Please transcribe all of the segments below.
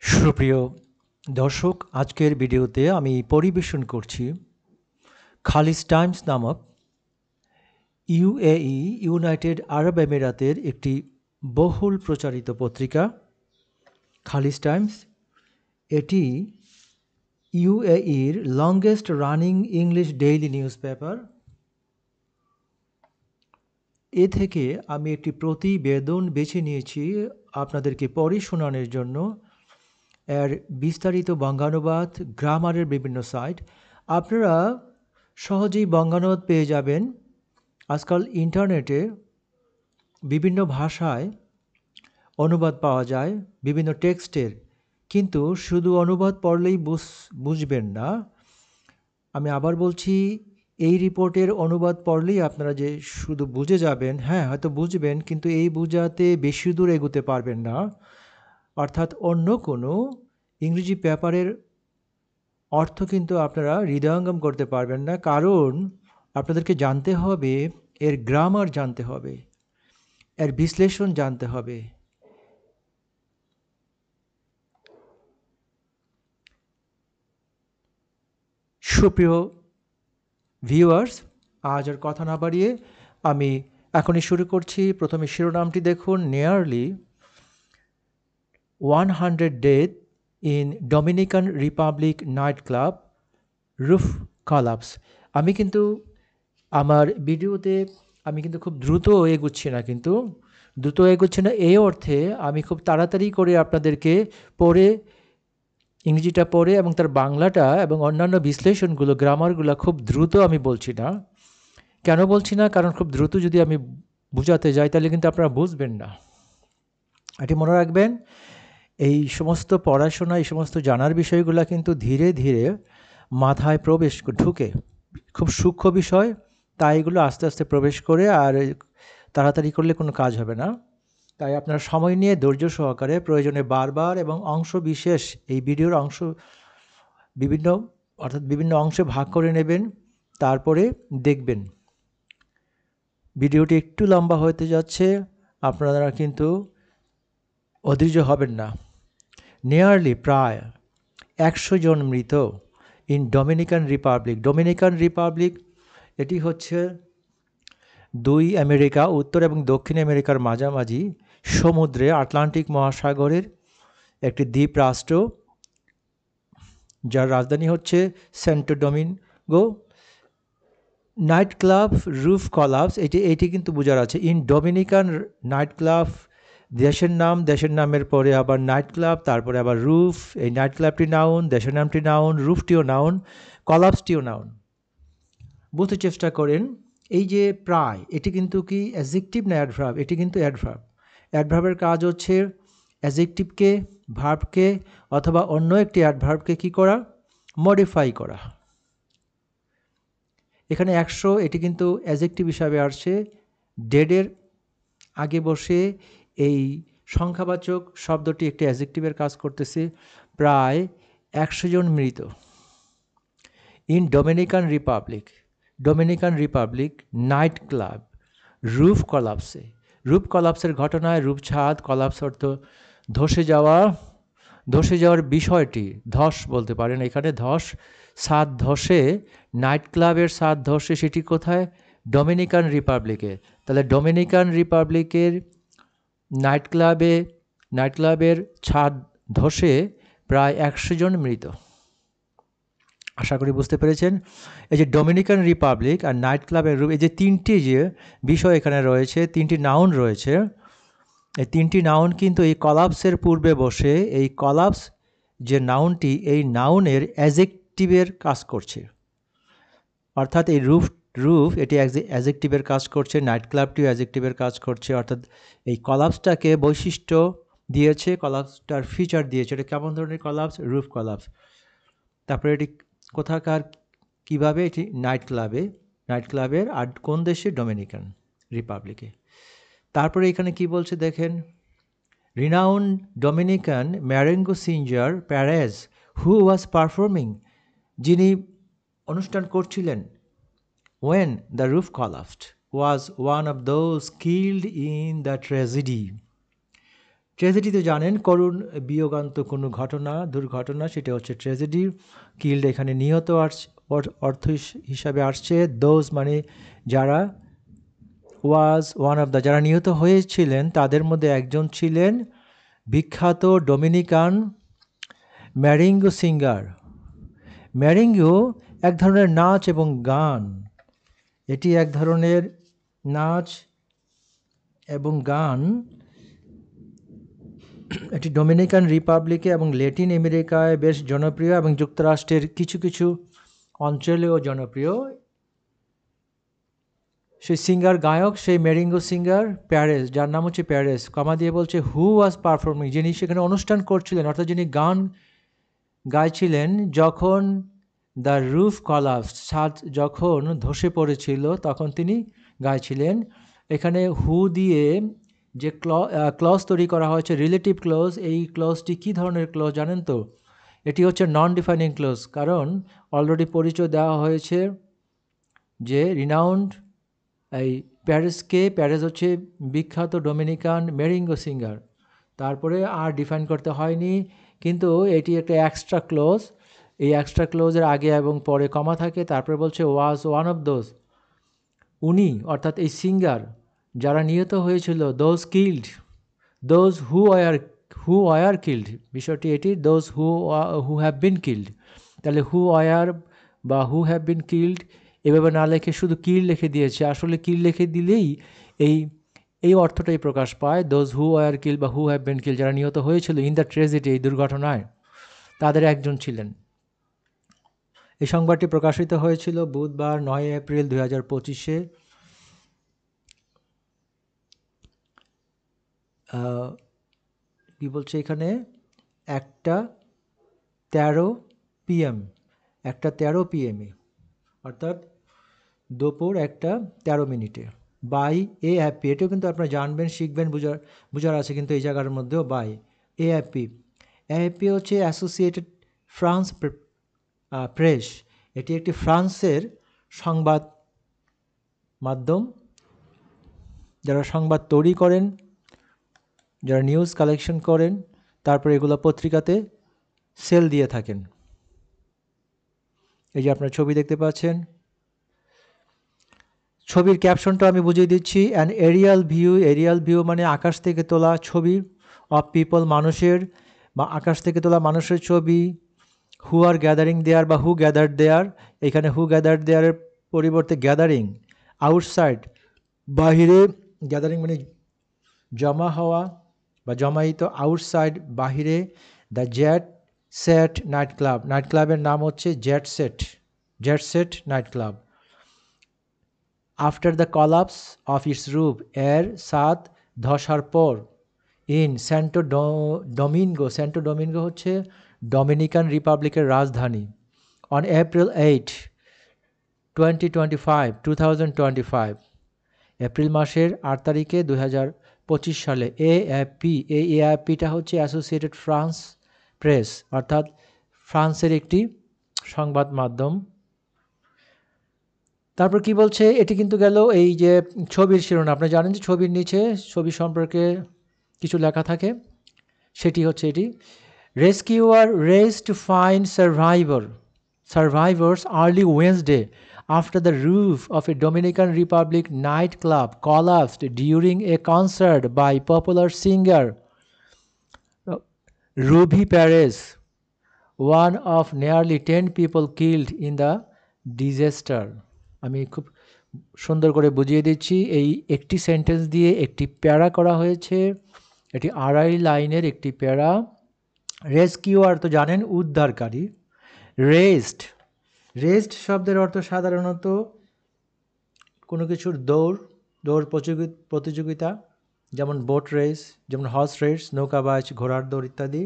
সুপ্রিয় দর্শক, আজকের ভিডিওতে আমি পরিবেশন করছি খালিজ টাইমস নামক ইউএই ইউনাইটেড আরব আমিরাতের একটি বহুল প্রচারিত পত্রিকা। খালিজ টাইমস এটি ইউএইর longest running English daily newspaper. এ থেকে আমি একটি প্রতিবেদন বেছে নিয়েছি আপনাদেরকে পড়ে শোনানোর জন্য। এর বিস্তারিত বঙ্গানুবাদ, গ্রামারের বিভিন্ন সাইট আপনারা সহজেই বঙ্গানুবাদ পেয়ে যাবেন। আজকাল ইন্টারনেটে বিভিন্ন ভাষায় অনুবাদ পাওয়া যায়, বিভিন্ন টেক্সটের, কিন্তু শুধু অনুবাদ পড়লেই বুঝবেন না। আমি আবার বলছি, এই রিপোর্টের অনুবাদ পড়লেই আপনারা যে শুধু বুঝে যাবেন, হ্যাঁ হয়তো বুঝবেন, কিন্তু এই বুঝাতে বেশি দূর এগোতে পারবেন না। অর্থাৎ অন্য কোনো ইংরেজি পেপারের অর্থ কিন্তু আপনারা হৃদয়ঙ্গম করতে পারবেন না, কারণ আপনাদেরকে জানতে হবে, এর গ্রামার জানতে হবে, এর বিশ্লেষণ জানতে হবে। সুপ্রিয় ভিউয়ার্স, আজ আর কথা না বাড়িয়ে আমি এখনই শুরু করছি। প্রথমে শিরোনামটি দেখুন, nearly 100 death in Dominican Republic night club roof collapse. আমি কিন্তু আমার ভিডিওতে খুব দ্রুত এগোচ্ছি না, এই অর্থে আমি খুব তাড়াতাড়ি করে আপনাদেরকে পড়ে, ইংরেজিটা পড়ে এবং তার বাংলাটা এবং অন্যান্য বিশ্লেষণগুলো, গ্রামারগুলো খুব দ্রুত আমি বলছি না। কেন বলছি না? কারণ খুব দ্রুত যদি আমি বোঝাতে যাই তাহলে কিন্তু আপনারা বুঝবেন না। এটি মনে রাখবেন, এই সমস্ত পড়াশোনা, এই সমস্ত জানার বিষয়গুলো কিন্তু ধীরে ধীরে মাথায় ঢুকে, খুব সূক্ষ্ম বিষয়, তাই এগুলো আস্তে আস্তে প্রবেশ করে, আর তাড়াতাড়ি করলে কোনো কাজ হবে না। তাই আপনারা সময় নিয়ে ধৈর্য সহকারে, প্রয়োজনে বারবার এবং অংশ বিশেষ, এই ভিডিওর অংশ বিভিন্ন অংশে ভাগ করে নেবেন, তারপরে দেখবেন। ভিডিওটি একটু লম্বা হতে যাচ্ছে, আপনারা কিন্তু অধৈর্য হবেন না। নিয়ারলি প্রায় 100 জন মৃত ইন ডমিনিকান রিপাবলিক। এটি হচ্ছে দুই আমেরিকা, উত্তর এবং দক্ষিণ আমেরিকার মাঝামাঝি সমুদ্রে, আটলান্টিক মহাসাগরের একটি দ্বীপ রাষ্ট্র, যার রাজধানী হচ্ছে Santo Domingo. Night club roof collapse, এটি কিন্তু বোঝার আছে। ইন ডমিনিকান নাইট ক্লাব, দেশের নামের পরে আবার নাইট ক্লাব, তারপরে আবার রুফ। এই নাইট ক্লাবটি নাউন, দেশের নামটি নাউন, রুফটিও নাউন, কলাপসটিও নাউন। বুঝতে চেষ্টা করেন, এই যে প্রায়, এটি কিন্তু কি অ্যাডজেক্টিভ না অ্যাডভার্ব? এটি কিন্তু অ্যাডভার্ব। অ্যাডভার্বের কাজ হচ্ছে অ্যাডজেক্টিভকে, ভার্বকে অথবা অন্য একটি অ্যাডভার্বকে কি করা? মডিফাই করা। এখানে 100, এটি কিন্তু অ্যাডজেক্টিভ হিসাবে আসছে। ডেডের আগে বসে এই সংখ্যাবাচক শব্দটি একটি অ্যাডজেক্টিভের কাজ করতেছে। প্রায় 100 জন মৃত in Dominican Republic night club roof কলাপসের ঘটনায়, রূপছাদ, কলাপস অর্থ ধসে যাওয়ার বিষয়টি, ধস বলতে পারেন এখানে, ছাদ ধসে, নাইট ক্লাবের ছাদ ধসে, সেটি কোথায়? ডমিনিকান রিপাবলিকে। তাহলে ডমিনিকান রিপাবলিকের নাইট ক্লাবের ছাদ ধসে প্রায় 100 জন মৃত। আশা করি বুঝতে পেরেছেন। এই যে ডমিনিকান রিপাবলিক আর নাইট ক্লাবের রূপ, এই যে তিনটি যে বিষয় এখানে রয়েছে, তিনটি নাউন রয়েছে, এই তিনটি নাউন কিন্তু এই কলাপসের পূর্বে বসে, এই কলাপস যে নাউনটি, এই নাউনের অ্যাডজেক্টিভের কাজ করছে। অর্থাৎ এই রুফ এটি অ্যাডজেক্টিভের কাজ করছে, নাইট ক্লাবটিও অ্যাডজেক্টিভের কাজ করছে। অর্থাৎ এই কলাপসটাকে বৈশিষ্ট্য দিয়েছে, কলাপসটার ফিচার দিয়েছে। এটা কেমন ধরনের কলাপস? Roof collapse. তারপরে এটি কোথাকার, কিভাবে? এটি নাইট ক্লাবের, আর কোন দেশে? ডমিনিকান রিপাবলিকে। তারপরে এখানে কি বলছে দেখেন, renowned Dominican ম্যারেঙ্গো সিঞ্জার Pérez who was performing, যিনি অনুষ্ঠান করছিলেন, when the roof collapsed, was one of those killed in the tragedy. Tragedy তো জানেন, করুণ বিয়োগান্ত কোনো ঘটনা, দুর্ঘটনা, সেটা হচ্ছে ট্র্যাজেডি। কিল্ড এখানে নিহত অর্থ হিসাবে আসছে। দোজ মানে যারা, ওয়াজ ওয়ান অফ দ্য, যারা নিহত হয়েছিলেন তাদের মধ্যে একজন ছিলেন বিখ্যাত ডোমিনিকান ম্যারিঙ্গো সিঙ্গার। ম্যারিঙ্গো এক ধরনের নাচ এবং গান, এটি এক ধরনের নাচ এবং গান। এটি ডোমিনিকান রিপাবলিকে এবং ল্যাটিন আমেরিকায় বেশ জনপ্রিয় এবং যুক্তরাষ্ট্রের কিছু কিছু অঞ্চলেও জনপ্রিয়। সেই সিঙ্গার, গায়ক, সেই মেরিঙ্গো সিঙ্গার প্যারেস, যার নাম হচ্ছে প্যারেস, কমা দিয়ে বলছে হু ওয়াজ পারফর্মিং, যিনি সেখানে অনুষ্ঠান করছিলেন, অর্থাৎ যিনি গান গাইছিলেন যখন দ্য রুফ কলাপস, ছাদ যখন ধসে পড়েছিল তখন তিনি গাইছিলেন। এখানে হু দিয়ে যে ক্লজ তৈরি করা হয়েছে, রিলেটিভ ক্লজ, এই ক্লজটি কী ধরনের ক্লজ জানেন তো? এটি হচ্ছে নন ডিফাইনিং ক্লজ, কারণ অলরেডি পরিচয় দেওয়া হয়েছে যে রিনাউন্ড এই প্যারেসকে, প্যারেস হচ্ছে বিখ্যাত ডোমিনিকান মেরিঙ্গো সিঙ্গার, তারপরে আর ডিফাইন করতে হয়নি। কিন্তু এটি একটা এক্সট্রা ক্লোজ, এই এক্সট্রা ক্লোজের আগে এবং পরে কমা থাকে, তারপরে বলছে ওয়াজ ওয়ান অফ দোজ, উনি অর্থাৎ এই সিঙ্গার যারা নিহত হয়েছিল, those killed, those who were killed, বিষয়টি এটি, those who have been killed. তাহলে হু ওয়ার বা হু হ্যাভ বিন কিল্ড এভাবে না লিখে শুধু কিল লিখে দিয়েছে, আসলে কিল লিখে দিলেই এই অর্থটাই প্রকাশ পায়, দোজ হু ওয়ার কিল বা হু হ্যাভ বিন কিল, যারা নিহত হয়েছিল ইন দ্য ট্র্যাজেডি, এই দুর্ঘটনায়, তাদের একজন ছিলেন। এই সংবাদটি প্রকাশিত হয়েছিল বুধবার 9 এপ্রিল 2025-এ। কি বলছে এখানে, 1:13 PM, 1:13 PM-এ, অর্থাৎ দুপুর 1:13 বাই AFP। এটাও কিন্তু আপনারা জানবেন, শিখবেন, বুঝার আছে কিন্তু এই জায়গার মধ্যেও বাই AFP। AFP হচ্ছে অ্যাসোসিয়েটেড ফ্রান্স প্রেস, এটি একটি ফ্রান্সের সংবাদ মাধ্যম, যারা সংবাদ তৈরি করেন, যারা নিউজ কালেকশন করেন, তারপরে এগুলো পত্রিকাতে সেল দিয়ে থাকেন। এই যে আপনারা ছবি দেখতে পাচ্ছেন, ছবির ক্যাপশনটা আমি বুঝিয়ে দিচ্ছি, অ্যান এরিয়াল ভিউ মানে আকাশ থেকে তোলা ছবি, অফ পিপল, মানুষের বা আকাশ থেকে তোলা মানুষের ছবি, হু আর গ্যাদারিং দেয়ার বা হু গ্যাদার্ড দেয়ার, এখানে হু গ্যাদার্ড দেয়ারের পরিবর্তে গ্যাদারিং, আউটসাইড, বাহিরে, গ্যাদারিং মানে জমা হওয়া বা জমায়িত, আউটসাইড বাহিরে, the Jet Set night club, night ক্লাবের নাম হচ্ছে Jet Set night club. After the collapse of its roof, এর ছাদ ধসার পর, ইন স্যান্টো ডোমিঙ্গো হচ্ছে ডোমিনিকান রিপাবলিকের রাজধানী, অন এপ্রিল 8, 2025, এপ্রিল মাসের 8 তারিখে 2025 সালে। AFP, এই AFPটা হচ্ছে অ্যাসোসিয়েটেড ফ্রান্স প্রেস, অর্থাৎ ফ্রান্সের একটি সংবাদ মাধ্যম। তারপর কি বলছে, এটি কিন্তু গেল এই যে ছবির শিরোনাম, আপনি জানেন যে ছবির নিচে ছবি সম্পর্কে কিছু লেখা থাকে, সেটি হচ্ছে এটি, rescuer race to find survivors early Wednesday after the roof of a Dominican Republic nightclub collapsed during a concert by popular singer Ruby Perez, one of nearly 10 people killed in the disaster. আমি খুব সুন্দর করে বুঝিয়ে দিচ্ছি, এই একটি sentence দিয়ে একটি প্যারা করা হয়েছে, এটি 2.5 লাইনের একটি প্যারা। রেস্কিউয়ার তো জানেন উদ্ধারকারী, রেস্ট শব্দের অর্থ সাধারণত কোনো কিছুর দৌড় প্রতিযোগিতা, যেমন বোট রেস, যেমন হর্স রেস, নৌকাবাজ, ঘোড়ার দৌড় ইত্যাদি।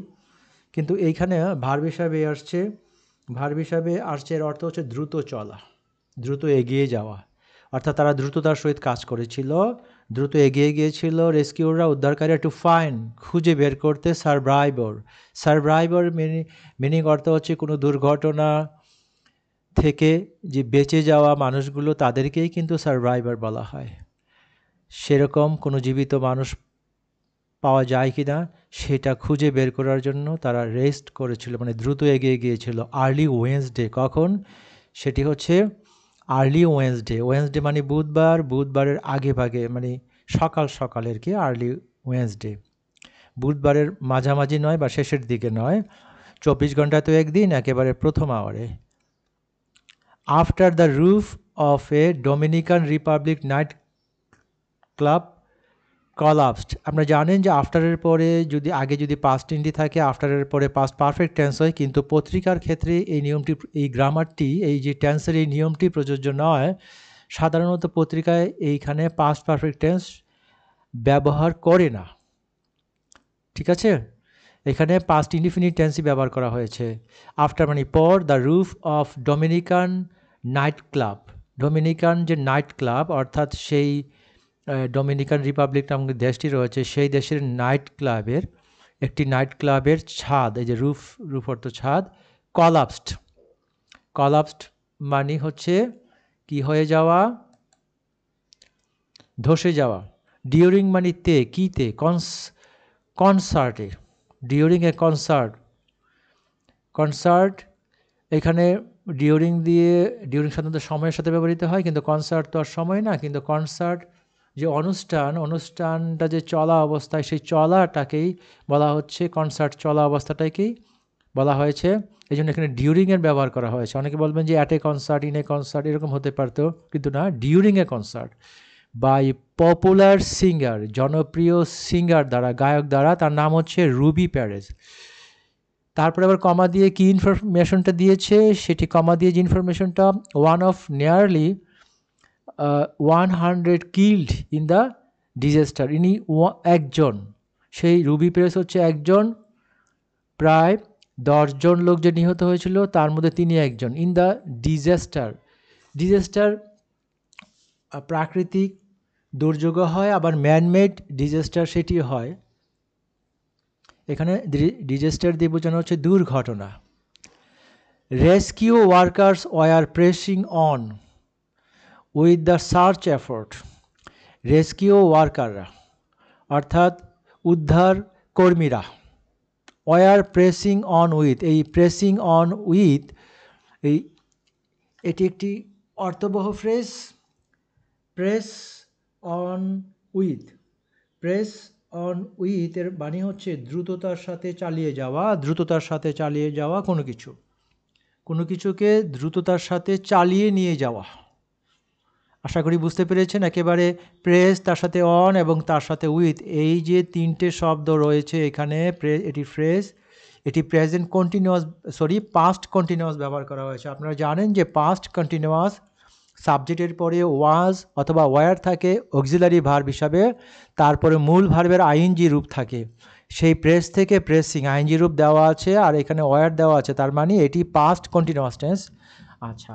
কিন্তু এইখানে ভার্ব হিসাবে আসছে এর অর্থ হচ্ছে দ্রুত চলা, দ্রুত এগিয়ে যাওয়া, অর্থাৎ তারা দ্রুততার সহিত কাজ করেছিল, দ্রুত এগিয়ে গিয়েছিল রেস্কিউররা, উদ্ধারকারীরা, টু ফাইন্ড খুঁজে বের করতে, সারভাইভার মিনিং অর্থ হচ্ছে কোনো দুর্ঘটনা থেকে যে বেঁচে যাওয়া মানুষগুলো, তাদেরকেই কিন্তু সারভাইভার বলা হয়। সেরকম কোনো জীবিত মানুষ পাওয়া যায় কি না সেটা খুঁজে বের করার জন্য তারা রেস্ট করেছিল, মানে দ্রুত এগিয়ে গিয়েছিল আর্লি ওয়েন্সডে। কখন? সেটি হচ্ছে আর্লি ওয়েন্সডে। ওয়েন্সডে মানে বুধবার, বুধবারের আগে ভাগে, মানে সকাল সকালের কি আর্লি ওয়েন্সডে। বুধবারের মাঝামাঝি নয় বা শেষের দিকে নয়, 24 ঘন্টা তো একদিন, একেবারে প্রথম আওয়ারে। After the roof of a Dominican Republic night club collapsed. আপনারা জানেন যে আফটারের পরে যদি আগে যদি পাস্ট ইন্ডি থাকে, আফটারের পরে পাস্ট পারফেক্ট টেন্স হয়, কিন্তু পত্রিকার ক্ষেত্রে এই নিয়মটি, এই গ্রামারটি, এই যে টেন্সের এই নিয়মটি প্রযোজ্য নয়। সাধারণত পত্রিকায় এইখানে পাস্ট পারফেক্ট টেন্স ব্যবহার করে না, ঠিক আছে? এখানে পাস্ট ইনডিফিনিট টেন্সই ব্যবহার করা হয়েছে। আফটার মানে পর, the roof of Dominican night club. Dominican যে নাইট ক্লাব, অর্থাৎ সেই ডোমিনিকান রিপাবলিক নামক দেশটি রয়েছে, সেই দেশের নাইট ক্লাবের, একটি নাইট ক্লাবের ছাদ, এই যে রুফ, রুফ অর্থ ছাদ, কলাপসড। কলাপসড মানে হচ্ছে কি হয়ে যাওয়া, ধসে যাওয়া। ডিউরিং মানে তে, কিতে, কনসার্টে, ডিউরিং এ কনসার্ট। কনসার্ট এখানে ডিউরিং দিয়ে, ডিউরিং সাধারণত সময়ের সাথে ব্যবহৃত হয়, কিন্তু কনসার্ট তো আর সময় না, কিন্তু কনসার্ট যে অনুষ্ঠান, অনুষ্ঠানটা যে চলা অবস্থায়, সেই চলাটাকেই বলা হচ্ছে, কনসার্ট চলা অবস্থাটাকেই বলা হয়েছে। এই জন্য এখানে ডিউরিংয়ের ব্যবহার করা হয়েছে। অনেকে বলবেন যে at a concert, in a concert, এরকম হতে পারতো, কিন্তু না, during a concert by popular singer, জনপ্রিয় সিঙ্গার দ্বারা, গায়ক দ্বারা, তার নাম হচ্ছে রুবি প্যারেজ। তারপরে আবার কমা দিয়ে কি ইনফরমেশনটা দিয়েছে, সেটি কমা দিয়ে যে ইনফরমেশনটা, one of nearly 100 killed in the disaster. ইনি একজন, সেই রুবি প্যারেজ হচ্ছে একজন, প্রায় 10 জন লোক যে নিহত হয়েছিল তার মধ্যে তিনি একজন। ইন দ্য ডিজাস্টার, ডিজাস্টার প্রাকৃতিক দুর্যোগ হয়, আবার ম্যানমেড ডিজাস্টার সেটি হয়। এখানে ডিজাস্টার দিয়ে বোঝানো হচ্ছে দুর্ঘটনা। Rescue workers were pressing on with the search effort. Rescue ওয়ার্কাররা অর্থাৎ উদ্ধার কর্মীরা, ওয়ার প্রেসিং অন উইথ, এই প্রেসিং অন উইথ, এই এটি একটি অর্থবহ phrase. Press on with, press on with এর মানে হচ্ছে দ্রুততার সাথে চালিয়ে যাওয়া, দ্রুততার সাথে চালিয়ে যাওয়া কোনো কিছু, কোনো কিছুকে দ্রুততার সাথে চালিয়ে নিয়ে যাওয়া। আশা করি বুঝতে পেরেছেন। একেবারে প্রেস, তার সাথে অন এবং তার সাথে উইথ, এই যে তিনটে শব্দ রয়েছে এখানে, এটি ফ্রেজ, এটি প্রেজেন্ট কন্টিনিউয়াস, পাস্ট কন্টিনিউয়াস ব্যবহার করা হয়েছে। আপনারা জানেন যে পাস্ট কন্টিনিউয়াস সাবজেক্টের পরে ওয়াজ অথবা ওয়ার থাকে অক্সিলারি ভার্ব হিসাবে, তারপরে মূল ভার্বের আইএনজি রূপ থাকে। সেই প্রেস থেকে প্রেসিং আইএনজি রূপ দেওয়া আছে, আর এখানে ওয়ার দেওয়া আছে, তার মানে এটি পাস্ট কন্টিনিউয়াস টেন্স। আচ্ছা,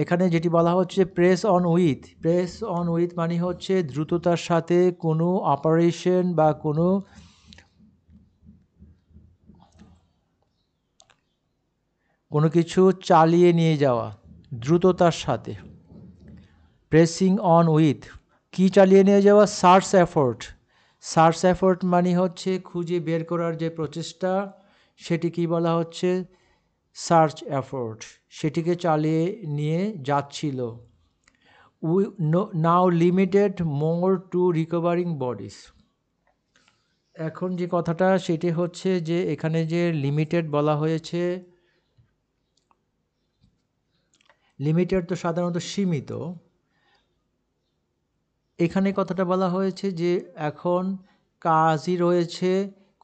এখানে যেটি বলা হচ্ছে press on with, press on with মানে হচ্ছে দ্রুততার সাথে কোনো অপারেশন বা কোনো কিছু চালিয়ে নিয়ে যাওয়া দ্রুততার সাথে। প্রেসিং অন উইথ, কি চালিয়ে নিয়ে যাওয়া? Search effort. সার্চ এফোর্ট মানে হচ্ছে খুঁজে বের করার যে প্রচেষ্টা, সেটি কি বলা হচ্ছে? সার্চ এফোর্ট, সেটিকে চালিয়ে নিয়ে যাচ্ছিল। We now limited more to recovering bodies. এখন যে কথাটা সেটি হচ্ছে যে এখানে যে লিমিটেড বলা হয়েছে, লিমিটেড তো সাধারণত সীমিত, এখানে কথাটা বলা হয়েছে যে এখন কাজই রয়েছে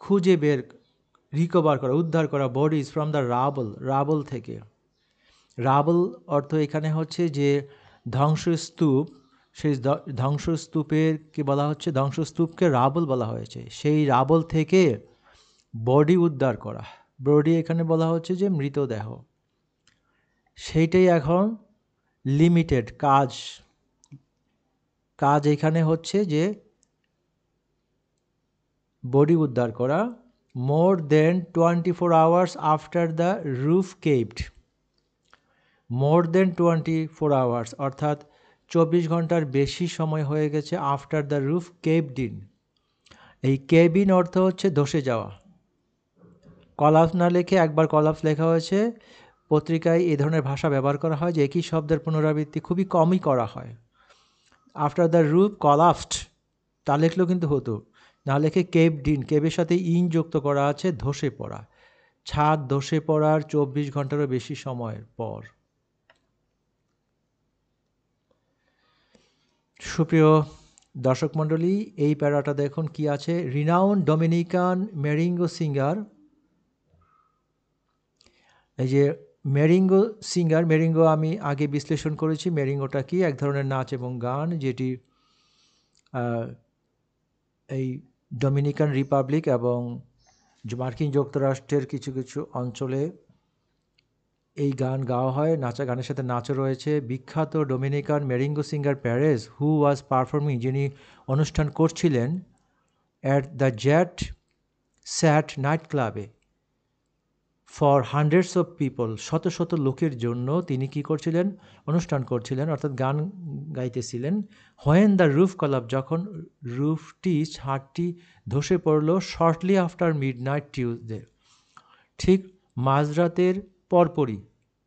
খুঁজে বের, রিকভার করা, উদ্ধার করা bodies from the rubble, rubble থেকে। রাবল অর্থ এখানে হচ্ছে যে ধ্বংসস্তূপ, সেই ধ্বংসস্তূপের কি বলা হচ্ছে? ধ্বংসস্তূপকে রাবল বলা হয়েছে। সেই রাবল থেকে বডি উদ্ধার করা, বডি এখানে বলা হচ্ছে যে মৃতদেহ, সেইটাই এখন লিমিটেড কাজ। কাজ এখানে হচ্ছে যে বডি উদ্ধার করা। More than 24 hours after the roof caved. More than 24 hours অর্থাৎ 24 ঘন্টার বেশি সময় হয়ে গেছে after the roof caved in, এই কেবিন অর্থ হচ্ছে ধসে যাওয়া। কলাপস না লিখে একবার কলাপস লেখা হয়েছে। পত্রিকায় এই ধরনের ভাষা ব্যবহার করা হয় যে একই শব্দের পুনরাবৃত্তি খুবই কমই করা হয়। আফটার দ্য রুফ কলাপসড তা লিখলেও কিন্তু হতো, না লিখে কেভড ইন, কেবের সাথে ইন যুক্ত করা আছে, ধসে পড়া। ছাদ ধসে পড়ার 24 ঘন্টারও বেশি সময়ের পর। সুপ্রিয় দর্শক মণ্ডলী, এই প্যারাটা দেখুন কি আছে। রিনাউন্ড ডোমিনিকান মেরিঙ্গো সিঙ্গার, এই যে মেরিঙ্গো সিঙ্গার, মেরিঙ্গো আমি আগে বিশ্লেষণ করেছি। মেরিঙ্গোটা কি? এক ধরনের নাচ এবং গান যেটি এই ডোমিনিকান রিপাবলিক এবং মার্কিন যুক্তরাষ্ট্রের কিছু কিছু অঞ্চলে এই গান গাওয়া হয়। নাচা গানের সাথে নাচও রয়েছে। বিখ্যাত Dominican merengue singer Perez, who was performing, যিনি অনুষ্ঠান করছিলেন at the Jet Set night ক্লাবে ফর হান্ড্রেডস অফ পিপল, শত শত লোকের জন্য তিনি কি করছিলেন? অনুষ্ঠান করছিলেন, অর্থাৎ গান গাইতেছিলেন। হোয়েন দ্য রুফ কলাপ, যখন রুফটি, ছাদটি ধসে পড়ল। শর্টলি আফটার মিডনাইট টিউসডে, ঠিক মাঝরাতের পরপরই,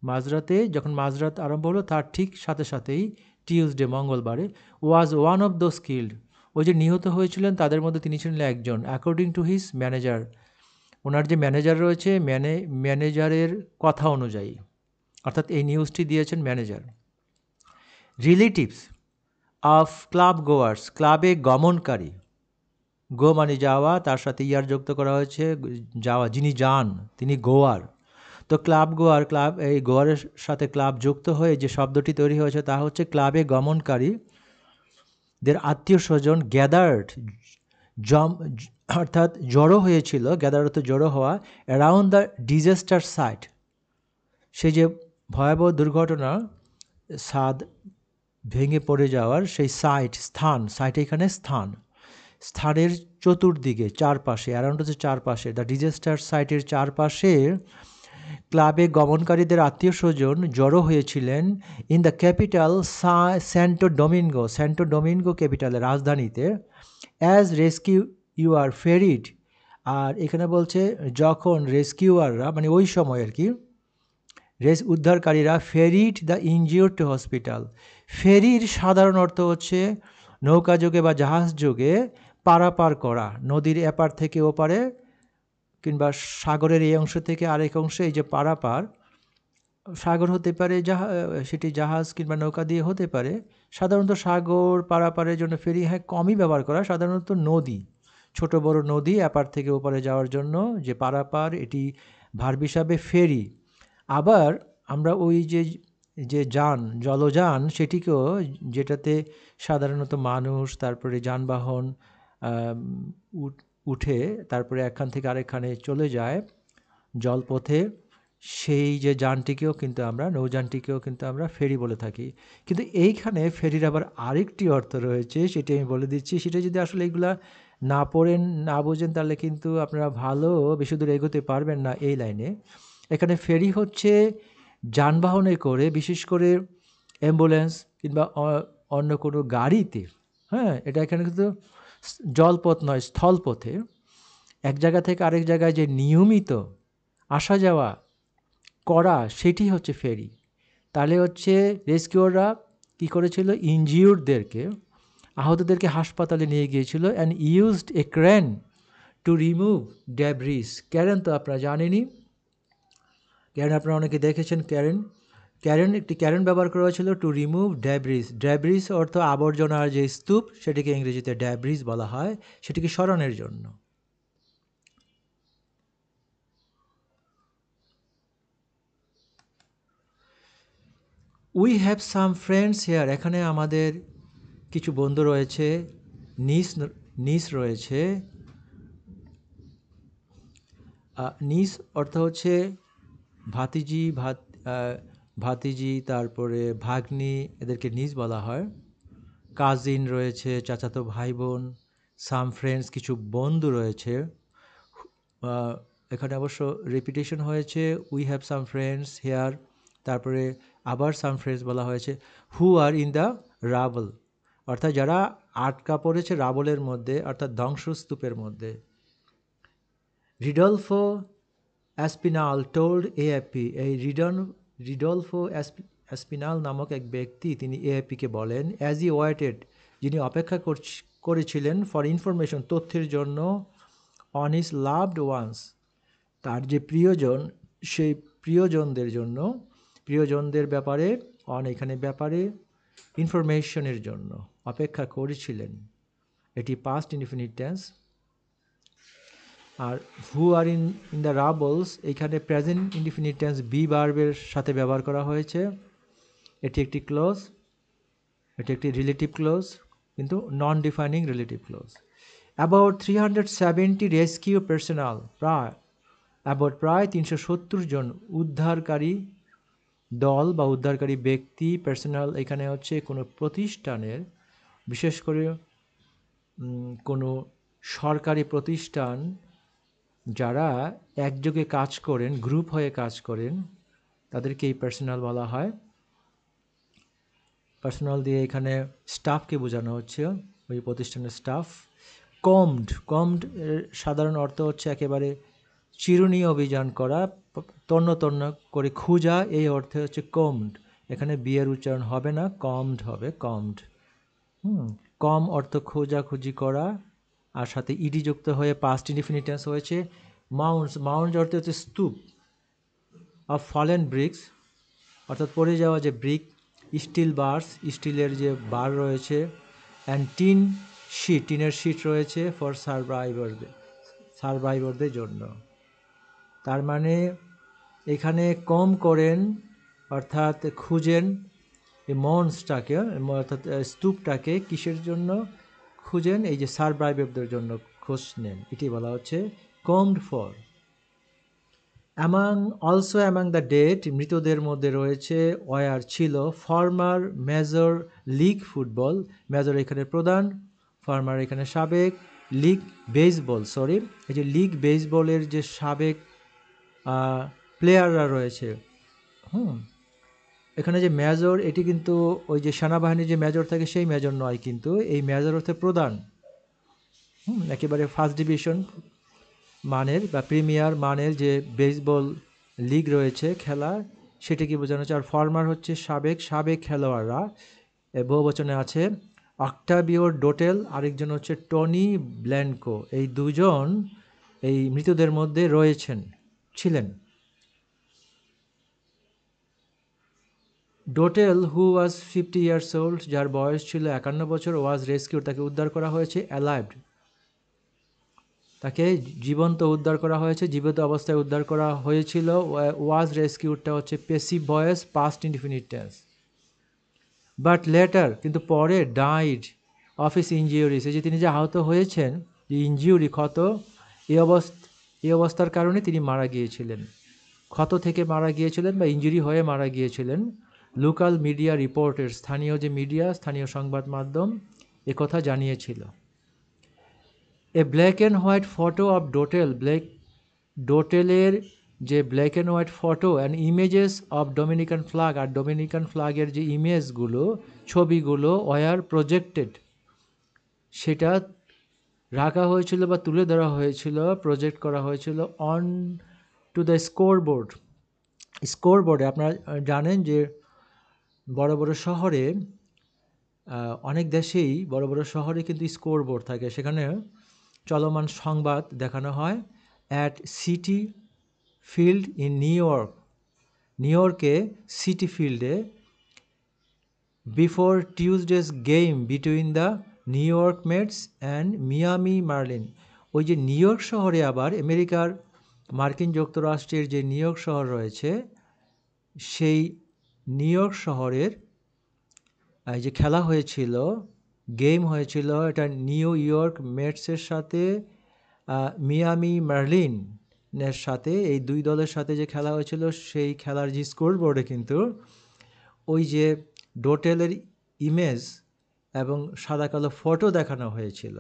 মাঝরাতে যখন মাঝরাত আরম্ভ হলো তার ঠিক সাথে সাথেই টিউসডে, মঙ্গলবারে, was one of those killed, ওই যে নিহত হয়েছিলেন তাদের মধ্যে তিনি ছিলেন একজন। অ্যাকর্ডিং টু হিজ ম্যানেজার, ওনার যে ম্যানেজার রয়েছে, ম্যানেজারের কথা অনুযায়ী, অর্থাৎ এই নিউজটি দিয়েছেন manager. Relatives of club goers, ক্লাবে গমনকারী, গো মানে যাওয়া, তার সাথে ইয়ার যুক্ত করা হয়েছে, যাওয়া, যিনি যান তিনি গোয়ার। তো ক্লাব গোয়ার, ক্লাব, এই গোয়ারের সাথে ক্লাব যুক্ত হয়ে যে শব্দটি তৈরি হয়েছে তা হচ্ছে ক্লাবে গমনকারী দের আত্মীয় স্বজন, গ্যাদার্ড, অর্থাৎ জড়ো হয়েছিল, গ্যাদার অর্থ জড়ো হওয়া, অ্যারাউন্ড দ্য ডিজাস্টার সাইট, সেই যে ভয়াবহ দুর্ঘটনা, ছাদ ভেঙে পড়ে যাওয়ার সেই সাইট, স্থান, সাইট এখানে স্থান, স্থানের চতুর্দিকে, চারপাশে, অ্যারাউন্ড হচ্ছে চারপাশে, দ্য ডিজাস্টার সাইটের চারপাশে ক্লাবে গমনকারীদের আত্মীয় স্বজন জড়ো হয়েছিলেন। In the capital Santo Domingo, Santo Domingo ক্যাপিটালে, রাজধানীতে। As rescuers ferried, আর এখানে বলছে যখন রেস্কিউয়াররা, মানে ওই সময় আর কি, উদ্ধারকারীরা, ferried the injured to hospital. ফেরির সাধারণ অর্থ হচ্ছে নৌকা যোগে বা জাহাজ যোগে পারাপার করা, নদীর এপার থেকে ওপারে কিংবা সাগরের এই অংশ থেকে আরেক অংশে, এই যে পারাপার, সাগর হতে পারে, সেটি জাহাজ কিংবা নৌকা দিয়ে হতে পারে। সাধারণত সাগর পারাপারের জন্য ফেরি কমই ব্যবহার করা, সাধারণত নদী, ছোট বড় নদী এপার থেকে ওপারে যাওয়ার জন্য যে পারাপার, এটি ভার্ব হিসাবে ফেরি। আবার আমরা ওই যে যান, জলযান, সেটিকেও, যেটাতে সাধারণত মানুষ, তারপরে যানবাহন উঠে তারপরে একখান থেকে আরেকখানে চলে যায় জলপথে, সেই যে যানটিকেও কিন্তু আমরা, নৌযানটিকেও কিন্তু আমরা ফেরি বলে থাকি। কিন্তু এইখানে ফেরির আবার আরেকটি অর্থ রয়েছে, সেটি আমি বলে দিচ্ছি। সেটা যদি আসলে এইগুলা না পড়েন, না বোঝেন, তাহলে কিন্তু আপনারা ভালো বেশি দূর এগোতে পারবেন না এই লাইনে। এখানে ফেরি হচ্ছে যানবাহনে করে, বিশেষ করে অ্যাম্বুলেন্স কিংবা অন্য কোনো গাড়িতে, হ্যাঁ, এটা এখানে কিন্তু জলপথ নয়, স্থলপথে এক জায়গা থেকে আরেক জায়গায় যে নিয়মিত আসা যাওয়া করা, সেটি হচ্ছে ফেরি। তাহলে হচ্ছে রেস্কিউররা কী করেছিল? ইনজিউরদেরকে, আহতদেরকে হাসপাতালে নিয়ে গিয়েছিল, and used A crane to remove debris. Karen তো আপনারা জানেনই, ক্যারেন আপনারা অনেকে দেখেছেন। একটি ক্যারেন ব্যবহার করা হয়েছিল টু রিমুভ ডেব্রিস। ডেব্রিস অর্থ আবর্জনার যে স্তূপ, সেটিকে ইংরেজিতে ডেব্রিস বলা হয়, সেটিকে সরানোর জন্য। We have some friends here, এখানে আমাদের কিছু বন্ধু রয়েছে। নিস রয়েছে। নিস অর্থ হচ্ছে ভাতিজি, তারপরে ভাগ্নি, এদেরকে নিস বলা হয়। কাজিন রয়েছে, চাচাতো ভাই বোন। সাম ফ্রেন্ডস, কিছু বন্ধু রয়েছে। এখানে অবশ্য রিপিটেশন হয়েছে, we have some friends here, তারপরে আবার সাম ফ্রেন্ডস বলা হয়েছে। Who are in the rubble, অর্থাৎ যারা আটকা পড়েছে রাবলের মধ্যে, অর্থাৎ ধ্বংসস্তূপের মধ্যে। রিডলফো অ্যাসপিনাল টোল্ড এএফপি, এই রিডলফো অ্যাসপিনাল নামক এক ব্যক্তি তিনি এএফপিকে বলেন, অ্যাজ ই ওয়েটেড, যিনি অপেক্ষা করেছিলেন ফর ইনফরমেশন, তথ্যের জন্য, অন হিজ লাভড ওয়ান্স, তার যে প্রিয়জন, সেই প্রিয়জনদের জন্য, প্রিয়জনদের ব্যাপারে, অন এখানে ব্যাপারে, ইনফরমেশনের জন্য অপেক্ষা করেছিলেন, এটি পাস্ট ইনডিফিনিট টেন্স। আর who are in the rubbles, এখানে প্রেজেন্ট ইনডিফিনিট টেন্স বি ভার্বের সাথে ব্যবহার করা হয়েছে। এটি একটি ক্লোজ, এটি একটি রিলেটিভ ক্লোজ, কিন্তু non defining relative clause. About 370 rescue personnel, প্রায় 370 জন উদ্ধারকারী দল বা উদ্ধারকারী ব্যক্তি, পার্সোনাল এখানে হচ্ছে কোনো প্রতিষ্ঠানের, বিশেষ করে কোনো সরকারি প্রতিষ্ঠান যারা একযোগে কাজ করেন, গ্রুপ হয়ে কাজ করেন, তাদেরকে এই পার্সোনাল বলা হয়। পার্সোনাল দিয়ে এখানে স্টাফকে বোঝানো হচ্ছে, ওই প্রতিষ্ঠানের স্টাফ। কমড এর সাধারণ অর্থ হচ্ছে একেবারে চিরুনি অভিযান করা, তন্ন তন্ন করে খুঁজা, এই অর্থে হচ্ছে কমড। এখানে বিয়ের উচ্চারণ হবে না, কমড হবে, কমড। কম অর্থ খোঁজাখুঁজি করা, আর সাথে ইডি যুক্ত হয়ে পাস্ট ইনডিফিনিট টেন্স হয়েছে। মাউন্টস অর্থ হচ্ছে স্তূপ। অফ ফলেন ব্রিক্স, অর্থাৎ পড়ে যাওয়া যে ব্রিক, স্টিল বার্স, স্টিলের যে বার রয়েছে, অ্যান্ড টিনের শিট রয়েছে ফর সার্ভাইভারদের জন্য। তার মানে এখানে কম করেন, অর্থাৎ খুঁজেন এই মন্সটাকে, অর্থাৎ স্তূপটাকে, কিসের জন্য খুঁজেন? এই যে সার্ভাইভারদের জন্য খোঁজ নেন, এটি বলা হচ্ছে commode for. Also among the dead, মৃতদের মধ্যে রয়েছে, ওয়ার ছিল, former major league football, major এখানে প্রধান, ফর্মার এখানে সাবেক, লিগ বেসবল, এই যে লিগ বেসবলের যে সাবেক প্লেয়াররা রয়েছে, এখানে যে মেজর, এটি কিন্তু ওই যে সেনাবাহিনীর যে মেজর থাকে সেই মেজর নয়, কিন্তু এই মেজর হচ্ছে প্রধান, একেবারে ফার্স্ট ডিভিশন মানের বা প্রিমিয়ার মানের যে বেসবল লিগ রয়েছে খেলা, সেটিকে বোঝানো হচ্ছে। আর ফর্মার হচ্ছে সাবেক খেলোয়াড়রা, বহুবচনে আছে। অক্টাভিও ডোটেল, আরেকজন হচ্ছে টনি ব্ল্যানকো, এই দুজন এই মৃতদের মধ্যে ছিলেন। ডোটেল, হু ওয়াজ 50 years old, যার বয়স ছিল 51 বছর, ওয়াজ রেস্কিউড, তাকে উদ্ধার করা হয়েছে, অ্যালাইভড, তাকে জীবন্ত উদ্ধার করা হয়েছে, জীবিত অবস্থায় উদ্ধার করা হয়েছিল। ওয়াজ রেস্কিউডটা হচ্ছে passive voice, past indefinite tense. But later, কিন্তু পরে, ডাইড অফ হিস ইনজিউরিস, এই যে তিনি যে আহত হয়েছেন, যে ইনজিউরি, ক্ষত, এই অবস্থার কারণে তিনি মারা গিয়েছিলেন, ক্ষত থেকে মারা গিয়েছিলেন বা ইনজুরি হয়ে মারা গিয়েছিলেন। লোকাল মিডিয়া রিপোর্টের, স্থানীয় যে মিডিয়া, স্থানীয় সংবাদ মাধ্যম একথা জানিয়েছিল। A black and white photo of ডোটেলের যে black and white photo and images of Dominican flag, আর ডোমিনিকান ফ্ল্যাগের যে ইমেজগুলো, ছবিগুলো, ওয়ার প্রজেক্টেড, সেটা রাখা হয়েছিল বা তুলে ধরা হয়েছিল, প্রজেক্ট করা হয়েছিল অন টু দ্য স্কোরবোর্ডে। আপনারা জানেন যে বড় বড় শহরে, অনেক দেশেই বড় বড় শহরে কিন্তু স্কোরবোর্ড থাকে, সেখানে চলমান সংবাদ দেখানো হয়। অ্যাট সিটি ফিল্ড ইন নিউ ইয়র্কে সিটি ফিল্ডে, before Tuesday's game between the New York Mets and Miami Marlin, ওই যে নিউ ইয়র্ক শহরে, আবার মার্কিন যুক্তরাষ্ট্রের যে নিউ ইয়র্ক শহর রয়েছে, সেই নিউ ইয়র্ক শহরের যে খেলা হয়েছিল, গেম হয়েছিল, এটা নিউ ইয়র্ক মেটসের সাথে মিয়ামি মার্লিনের সাথে, এই দুই দলের সাথে যে খেলা হয়েছিল, সেই খেলার যে স্কোরবোর্ডে কিন্তু ওই যে ডোটেলের ইমেজ এবং সাদা কালো ফটো দেখানো হয়েছিল।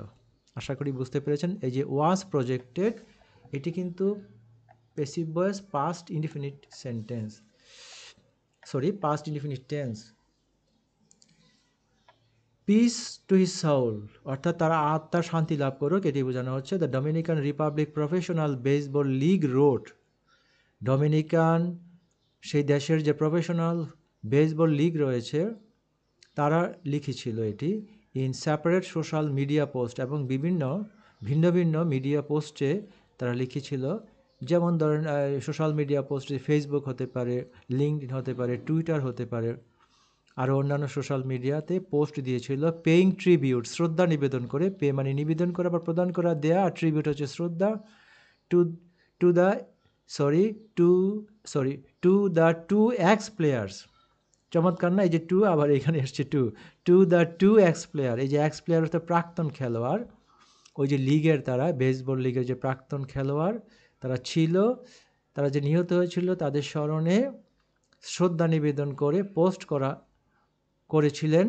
আশা করি বুঝতে পেরেছেন। এই যে ওয়াজ প্রজেক্টেড, এটি কিন্তু passive voice, past indefinite tense. Piece to his Saul, অর্থাৎ তারা আত্মার শান্তি লাভ করুক, এটি বোঝানো হচ্ছে। The Dominican Republic professional baseball league road, Dominican সেই দেশের যে প্রফেশনাল বেসবল লিগ রয়েছে তারা লিখেছিল এটি in separate social media post, এবং বিভিন্ন ভিন্ন ভিন্ন মিডিয়া পোস্টে তারা লিখেছিল। যেমন ধরেন সোশ্যাল মিডিয়া পোস্টে ফেসবুক হতে পারে, লিঙ্কডইন হতে পারে, টুইটার হতে পারে, আরও অন্যান্য সোশ্যাল মিডিয়াতে পোস্ট দিয়েছিল পেইং ট্রিবিউট, শ্রদ্ধা নিবেদন করে। পে মানে নিবেদন করা বা প্রদান করা, দেয়া, আর ট্রিবিউট হচ্ছে শ্রদ্ধা, to to the to the two ex players. চমৎকার না, এই যে টু আবার এখানে এসছে to the two ex player. এই যে এক্স প্লেয়ার হচ্ছে প্রাক্তন খেলোয়াড়, ওই যে লিগের তারা বেসবল লিগের যে প্রাক্তন খেলোয়াড় তারা ছিল, তারা যে নিহত হয়েছিল তাদের স্মরণে শ্রদ্ধা নিবেদন করে পোস্ট করেছিলেন।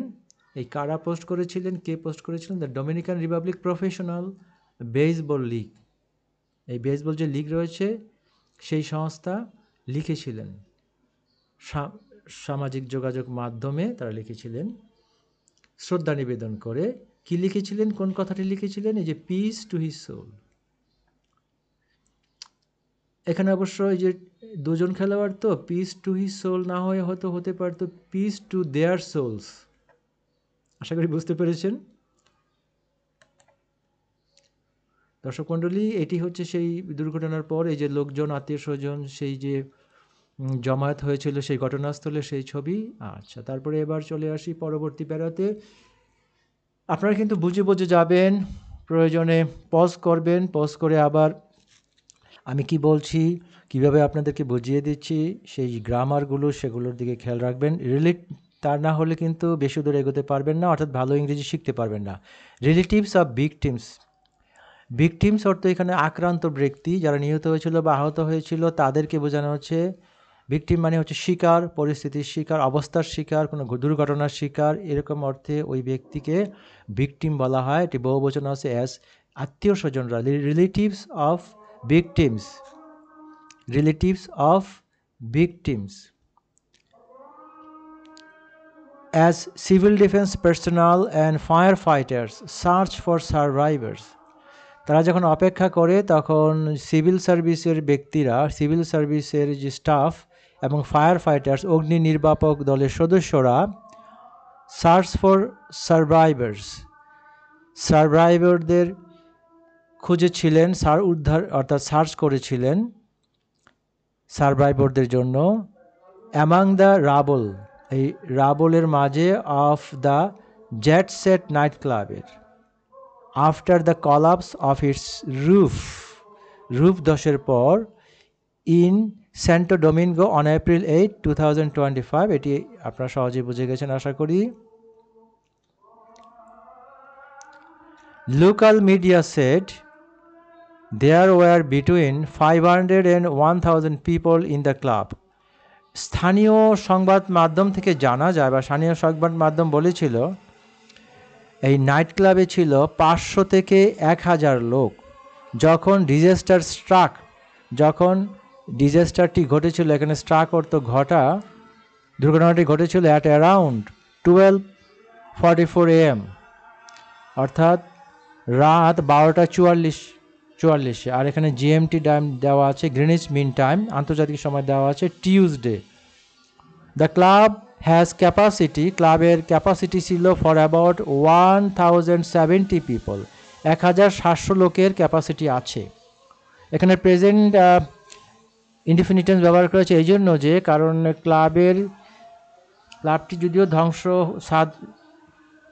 এই কারা পোস্ট করেছিলেন, কে পোস্ট করেছিলেন? The Dominican Republic professional baseball league, এই বেসবল যে লিগ রয়েছে সেই সংস্থা লিখেছিলেন, সামাজিক যোগাযোগ মাধ্যমে তারা লিখেছিলেন শ্রদ্ধা নিবেদন করে। কি লিখেছিলেন, কোন কথাটি লিখেছিলেন? এই যে পিস টু হিজ সোল। এখানে অবশ্য এই যে দুজন খেলোয়াড়, তো পিস টু হিজ সোল না হয়ে হয়তো হতে পারতো পিস টু দেয়ার সোলস। আশা করি বুঝতে পেরেছেন দর্শক মণ্ডলী। এটি হচ্ছে সেই দুর্ঘটনার পর এই যে লোকজন, আত্মীয় স্বজন, সেই যে জমায়েত হয়েছিল সেই ঘটনাস্থলে সেই ছবি। আচ্ছা, তারপরে এবার চলে আসি পরবর্তী প্যারাতে। আপনারা কিন্তু বুঝে বুঝে যাবেন, প্রয়োজনে পজ করবেন, পজ করে আবার আমি কি বলছি, কিভাবে আপনাদেরকে বুঝিয়ে দিচ্ছি, সেই গ্রামারগুলো সেগুলোর দিকে খেয়াল রাখবেন। তা না হলে কিন্তু বেশি দূর এগোতে পারবেন না, অর্থাৎ ভালো ইংরেজি শিখতে পারবেন না। রিলেটিভস অফ ভিকটিমস, ভিকটিমস অর্থ এখানে আক্রান্ত ব্যক্তি, যারা নিহত হয়েছিল বা আহত হয়েছিল তাদেরকে বোঝানো হচ্ছে। ভিকটিম মানে হচ্ছে শিকার, পরিস্থিতির শিকার, অবস্থার শিকার, কোনো দুর্ঘটনার শিকার, এরকম অর্থে ওই ব্যক্তিকে ভিকটিম বলা হয়। এটি বহুবচন আছে অ্যাজ আত্মীয় স্বজনরা, relatives of victims, relatives of victims. As civil defense personnel and firefighters search for survivors, তারা যখন অপেক্ষা করে তখন সিভিল সার্ভিসের ব্যক্তিরা, সিভিল সার্ভিসের যে স্টাফ এবং ফায়ার ফাইটার্স, অগ্নি নির্বাপক দলের সদস্যরা সার্চ ফর সার্ভাইভার্স, সার্ভাইভারদের খুঁজেছিলেন, উদ্ধার অর্থাৎ সার্চ করেছিলেন সার্ভাইভারদের জন্য। অ্যামাং দ্য রাবল, এই রাবলের মাঝে, of the Jet Set night ক্লাবের, after the collapse of its roof ধসের পর, in Santo Domingo on April 8, 2025। এটি আপনারা সহজেই বুঝে গেছেন আশা করি। Local media said there were between 500 and 1000 people in the club. স্থানীয় সংবাদ মাধ্যম থেকে জানা যায়, বা স্থানীয় সংবাদ মাধ্যম বলেছিল এই নাইট ক্লাবে ছিল 500 থেকে 1000 লোক। যখন ডিজাস্টারটি ঘটেছিল, এখানে স্ট্রাক অর্থ ঘটা, দুর্ঘটনাটি ঘটেছিল অ্যাট অ্যারাউন্ড 12:44 AM, অর্থাৎ রাত 12:44। আর এখানে জিএমটি টাইম দেওয়া আছে, গ্রিনিচ মিন টাইম, আন্তর্জাতিক সময় দেওয়া আছে Tuesday. The club has capacity, ক্লাবের ক্যাপাসিটি ছিল ফর অ্যাবাউট 1070 পিপল, 1700 লোকের ক্যাপাসিটি আছে। এখানে প্রেজেন্ট ইনডিফিনিটেন্স ব্যবহার করেছে এই জন্য যে, কারণ ক্লাবটি যদিও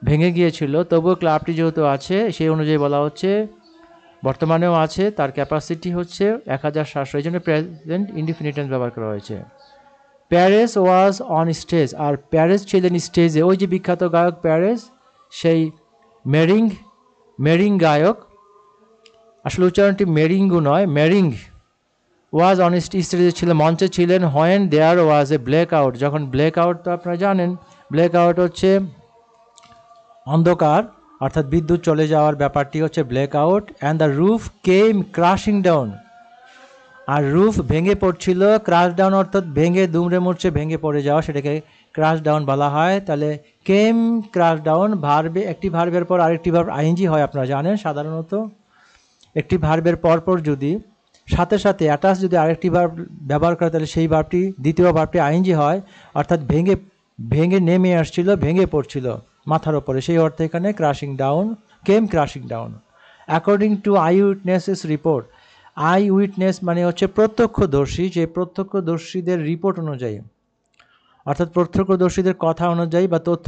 ভেঙে গিয়েছিল, তবুও ক্লাবটি যেহেতু আছে সেই অনুযায়ী বলা হচ্ছে, বর্তমানেও আছে, তার ক্যাপাসিটি হচ্ছে 1700, এই জন্য প্রেজেন্ট ইনডিফিনিটেন্স ব্যবহার করা হয়েছে। প্যারেস ওয়াজ অন স্টেজ, আর প্যারেস ছিলেন স্টেজে, ওই যে বিখ্যাত গায়ক প্যারেস, সেই মেরিং গায়ক, আসলে উচ্চারণটি মেরিঙ্গু নয়, মেরিং। ওয়াজ অন স্টেজে ছিলেন, মঞ্চে ছিলেন। When there was a blackout, যখন ব্ল্যাক আউট তো আপনারা জানেন, ব্ল্যাক আউট হচ্ছে অন্ধকার, অর্থাৎ বিদ্যুৎ চলে যাওয়ার ব্যাপারটি হচ্ছে blackout. And the roof came crashing down, আর রুফ ভেঙে পড়ছিল, ক্রাশ ডাউন অর্থাৎ ভেঙে দুমড়ে মুচড়ে ভেঙে পড়ে যাওয়া, সেটাকে ক্রাশ ডাউন বলা হয়। তাহলে কেম ক্রাশ ডাউন, ভার্বে একটি ভার্বের পর আরেকটি ভার্ব আইএনজি হয়, আপনারা জানেন। সাধারণত একটি ভার্বের পরপর যদি সাথে সাথে অ্যাটাচ যদি আরেকটি ভার্ব ব্যবহার করে, তাহলে সেই ভার্বটি দ্বিতীয় ভার্বটি আইএনজি হয়, অর্থাৎ ভেঙে ভেঙে নেমে আসছিল, ভেঙে পড়ছিল মাথার ওপরে, সেই অর্থে এখানে crushing down, came crashing down. According to I witnesses report, I witness মানে হচ্ছে প্রত্যক্ষদর্শী, যে প্রত্যক্ষদর্শীদের রিপোর্ট অনুযায়ী, অর্থাৎ প্রত্যক্ষদর্শীদের কথা অনুযায়ী বা তথ্য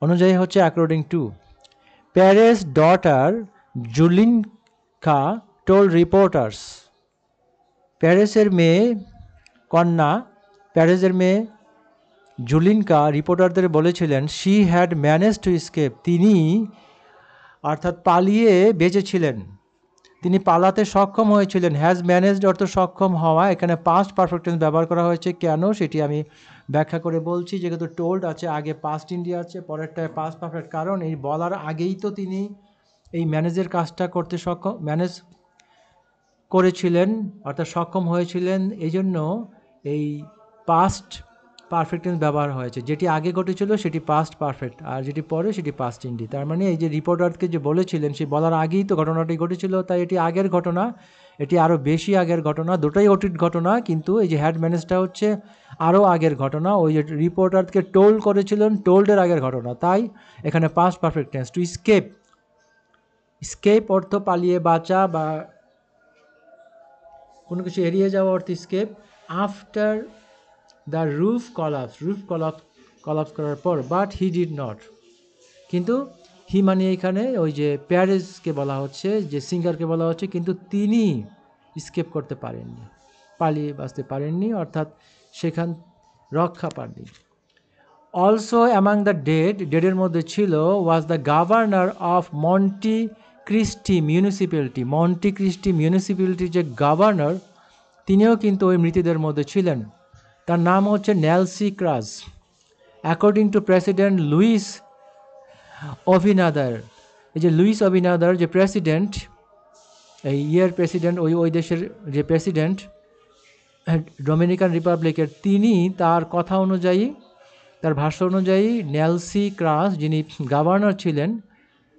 অনুযায়ী হচ্ছে according to. Perez daughter Zulinka told reporters, প্যারিসের মেয়ে কন্যা, প্যারিসের মেয়ে জুলিনকা রিপোর্টারদের বলেছিলেন, she had managed to escape, তিনি অর্থাৎ পালিয়ে বেঁচেছিলেন, তিনি পালাতে সক্ষম হয়েছিলেন। হ্যাজ ম্যানেজড অর্থ সক্ষম হওয়া, এখানে পাস্ট পারফেক্ট টেন্স ব্যবহার করা হয়েছে কেন সেটি আমি ব্যাখ্যা করে বলছি। যেহেতু টোল্ড আছে, আগে পাস্ট ইন্ডিয়া আছে, পরেরটায় পাস্ট পারফেক্ট, কারণ এই বলার আগেই তো তিনি এই ম্যানেজের কাজটা করতে সক্ষম, ম্যানেজ করেছিলেন অর্থাৎ সক্ষম হয়েছিলেন, এই জন্য এই পাস্ট পারফেক্ট টেন্স ব্যবহার হয়েছে। যেটি আগে ঘটেছিল সেটি পাস্ট পারফেক্ট, আর যেটি পরে সেটি পাস্ট ইন্ডি। তার মানে এই যে রিপোর্টারকে যে বলেছিলেন, সে বলার আগেই তো ঘটনাটি ঘটেছিল, তাই এটি আগের ঘটনা, এটি আরও বেশি আগের ঘটনা, দুটোই অতীত ঘটনা, কিন্তু এই যে হ্যাড ম্যানেজটা হচ্ছে আরও আগের ঘটনা। ওই যে রিপোর্টারকে টোল্ড করেছিলেন, টোল্ডের আগের ঘটনা, তাই এখানে past perfect tense. To escape, escape অর্থ পালিয়ে বাঁচা বা কোনো কিছু এড়িয়ে যাওয়া অর্থ escape. After the roof collapse, roof collapse করার পর, বাট হি ডিড নট, কিন্তু হি মানে এখানে ওই যে প্যারিসকে বলা হচ্ছে, যে সিঙ্গারকে বলা হচ্ছে, কিন্তু তিনি স্কেপ করতে পারেননি, পালিয়ে বাঁচতে পারেননি, অর্থাৎ সেখান রক্ষা পাননি। অলসো অ্যামাং দ্য ডেডের মধ্যে ছিল was the governor of Monte Cristi municipality, Monte Cristi মিউনিসিপ্যালিটির যে গভর্নর, তিনিও কিন্তু ওই মৃতদের মধ্যে ছিলেন। তার নাম হচ্ছে নেলসি ক্রাস। অ্যাকর্ডিং টু প্রেসিডেন্ট লুইস অভিনাদার, এই যে লুইস অভিনাদার যে প্রেসিডেন্ট, এই প্রেসিডেন্ট, ওই দেশের যে প্রেসিডেন্ট ডোমিনিকান রিপাবলিকের, তিনি তার কথা অনুযায়ী, তার ভাষ্য অনুযায়ী নেলসি ক্রাস, যিনি গভর্নর ছিলেন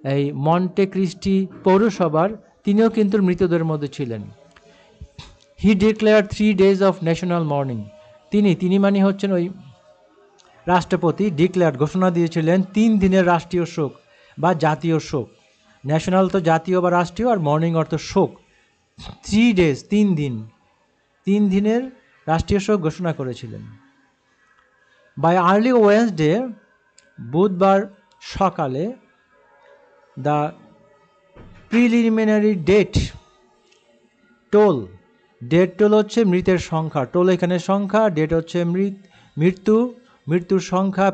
এই মন্টে ক্রিস্টি পৌরসভার, তিনিও কিন্তু মৃতদের মধ্যে ছিলেন। He declared 3 days of national mourning, তিনি মানে হচ্ছেন ওই রাষ্ট্রপতি, ডিক্লেয়ার ঘোষণা দিয়েছিলেন 3 দিনের রাষ্ট্রীয় শোক বা জাতীয় শোক। ন্যাশনাল তো জাতীয় বা রাষ্ট্রীয়, আর মর্নিং অর্থ শোক। 3 days 3 দিনের রাষ্ট্রীয় শোক ঘোষণা করেছিলেন। বাই আর্লি ওয়েডনেসডে, বুধবার সকালে, the preliminary death toll, death toll হচ্ছে মৃতের সংখ্যা, টোল এখানে সংখ্যা, ডেট হচ্ছে মৃত্যুর সংখ্যা।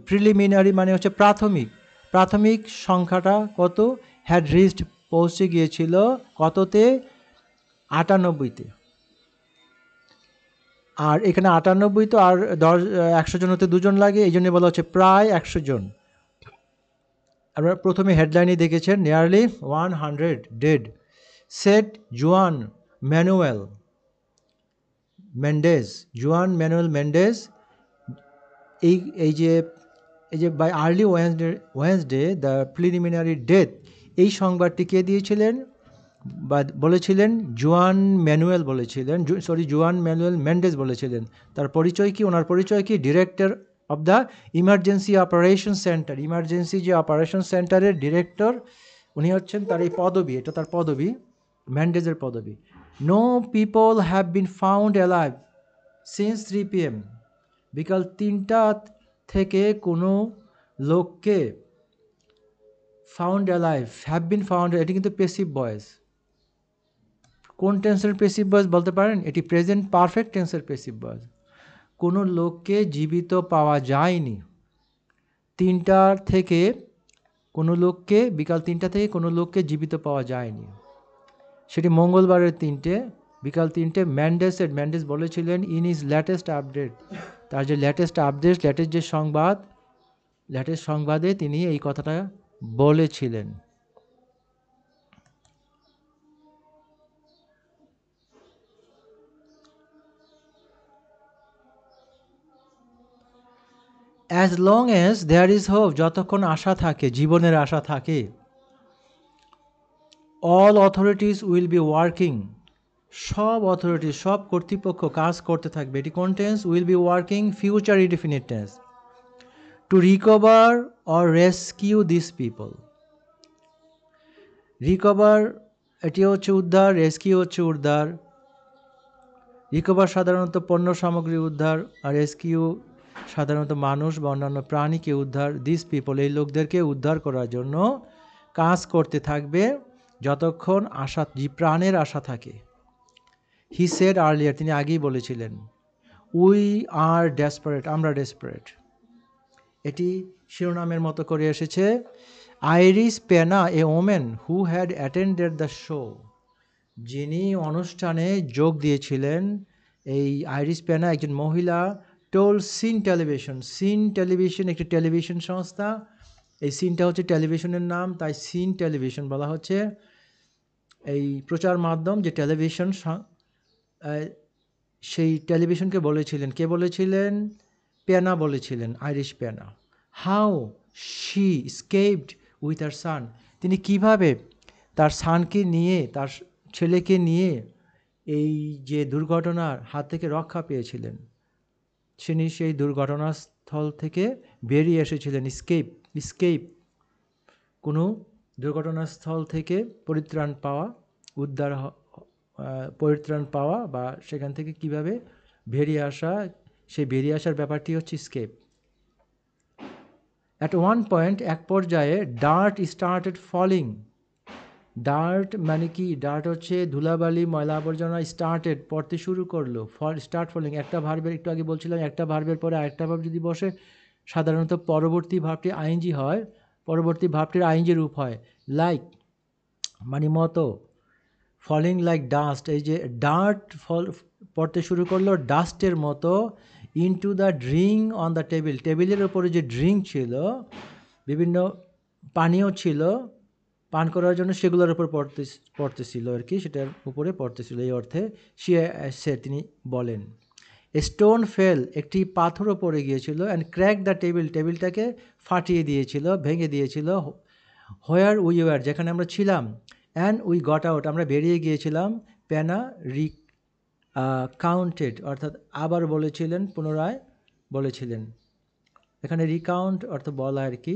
প্রিলিমিনারি মানে হচ্ছে প্রাথমিক সংখ্যাটা কত, হ্যাড রিচড পৌঁছে গিয়েছিল কততে, 98তে। আর এখানে 98 তো আর 100 জন হতে 2 জন লাগে, এই জন্য বলা হচ্ছে প্রায় 100 জন। আপনারা প্রথমে হেডলাইনে দেখেছেন, nearly 100 dead, said Juan Manuel Mendez. এই যে by early Wednesday the preliminary death, এই সংবাদটি কে দিয়েছিলেন বা বলেছিলেন, জুয়ান ম্যানুয়েল মেন্ডেজ বলেছিলেন। তার পরিচয় কি, ওনার পরিচয় কি, director of the emergency operation centre, emergency যে অপারেশন সেন্টারের ডিরেক্টর, উনি হচ্ছেন তার এই পদবি, এটা তার পদবি, মেন্ডেজের পদবি। No people have been found alive since 3 PM, বিকাল 3টা থেকে কোনো লোককে, found alive, have been found, এটি কিন্তু পেসিভ ভয়েস। কোন টেন্সের পেসিভ ভয়েস বলতে পারেন, এটি প্রেজেন্ট পারফেক্ট টেন্সের পেসিভ ভয়েস। কোনো লোককে জীবিত পাওয়া যায়নি, 3টা থেকে কোনো লোককে, বিকাল 3টা থেকে কোনো লোককে জীবিত পাওয়া যায়নি, সেটি মঙ্গলবারের 3টে, বিকাল 3টে। ম্যান্ডেজ বলেছিলেন ইন ইজ লেটেস্ট আপডেট, তার যে লেটেস্ট যে সংবাদে তিনি এই কথাটা বলেছিলেন। As long as there is hope, যতক্ষণ আশা থাকে, জীবনের আশা থাকে, all authorities will be working, সব অথরিটি, সব কর্তৃপক্ষ কাজ করতে থাকবে। এটি কোন tense? Will be working future indefinite tense. To recover or rescue this people. Recover এটি হচ্ছে উদ্ধার, রেস্কিউ হচ্ছে উদ্ধার। রিকভার সাধারণত পণ্য সামগ্রী উদ্ধার, আর রেস্কিউ সাধারণত মানুষ বা অন্যান্য প্রাণীকে উদ্ধার। দিস পিপল, এই লোকদেরকে উদ্ধার করার জন্য কাজ করতে থাকবে যতক্ষণ আশা, প্রাণের আশা থাকে। হি সেড আর্লিয়ার, তিনি আগেই বলেছিলেন। উই আর ডেসপারেট, আমরা ডেসপারেট। এটি শিরোনামের মতো করে এসেছে। Iris Pena, a woman who had attended the show, যিনি অনুষ্ঠানে যোগ দিয়েছিলেন, এই আইরিস পেনা একজন মহিলা, told Sin television, Sin television একটি টেলিভিশন সংস্থা, এই সিনটা হচ্ছে টেলিভিশনের নাম, তাই সিন টেলিভিশন বলা হচ্ছে। এই প্রচার মাধ্যম যে টেলিভিশন, সেই টেলিভিশনকে বলেছিলেন, কে বলেছিলেন? পেনা বলেছিলেন, Iris Pena. How she escaped with her son, তিনি কিভাবে তার সানকে নিয়ে, তার ছেলেকে নিয়ে এই যে দুর্ঘটনার হাত থেকে রক্ষা পেয়েছিলেন। তিনি সেই দুর্ঘটনাস্থল থেকে বেরিয়ে এসেছিলেন। স্কেপ কোনো দুর্ঘটনাস্থল থেকে পরিত্রাণ পাওয়া, পরিত্রাণ পাওয়া বা সেখান থেকে কিভাবে বেরিয়ে আসা, সেই বেরিয়ে আসার ব্যাপারটি হচ্ছে স্কেপ। অ্যাট ওয়ান পয়েন্ট, এক পর্যায়ে, ডার্ট স্টার্টেড ফলিং। ডার্ট মানে কি? ডার্ট হচ্ছে ধুলাবালি, ময়লা আবর্জনা। স্টার্টেড পড়তে শুরু করলো, স্টার্ট ফলিং একটা ভার্বের, একটু আগে বলছিলাম একটা ভার্বের পরে আরেকটা ভার্ব যদি বসে সাধারণত পরবর্তী ভাবটি আইএনজি হয়, পরবর্তী ভাবটির আইএনজি রূপ হয়। লাইক মানে মতো, ফলিং লাইক ডাস্ট, এই যে ডার্ট পড়তে শুরু করলো ডাস্টের মতো। Into the drink on the table, টেবিলের ওপরে যে ড্রিঙ্ক ছিল, বিভিন্ন পানীয় ছিল পান করার জন্য, সেগুলোর উপর পড়তেছিল আর কি, সেটার উপরে পড়তেছিল, এই অর্থে সে তিনি বলেন। স্টোন ফেল, একটি পাথরও পড়ে গিয়েছিল। অ্যান্ড ক্র্যাক দ্য টেবিল, টেবিলটাকে ফাটিয়ে দিয়েছিল, ভেঙে দিয়েছিল। হোয়ার উই ওয়ার, যেখানে আমরা ছিলাম। অ্যান্ড উই গট আউট, আমরা বেরিয়ে গিয়েছিলাম। পেনা কাউন্টেড, অর্থাৎ আবার বলেছিলেন, পুনরায় বলেছিলেন। এখানে রিকাউন্ট অর্থ বলা আর কি,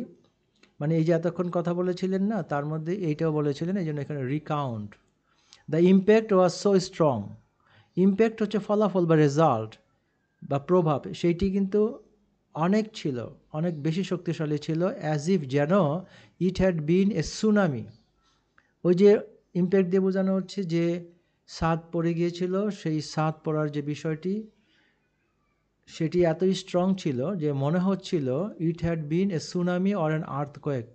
মানে এই যে এতক্ষণ কথা বলেছিলেন না, তার মধ্যে এইটাও বলেছিলেন, এই জন্য এখানে recount. The impact was so strong, impact হচ্ছে ফলাফল বা রেজাল্ট বা প্রভাব, সেইটি কিন্তু অনেক ছিল, অনেক বেশি শক্তিশালী ছিল। অ্যাজ ইফ, যেন, it had been A tsunami. ওই যে ইম্প্যাক্ট দিয়ে বোঝানো হচ্ছে যে ছাদ পড়ে গিয়েছিল, সেই ছাদ পড়ার যে বিষয়টি, সেটি এতই স্ট্রং ছিল যে মনে হচ্ছিল it had been A tsunami or an earthquake,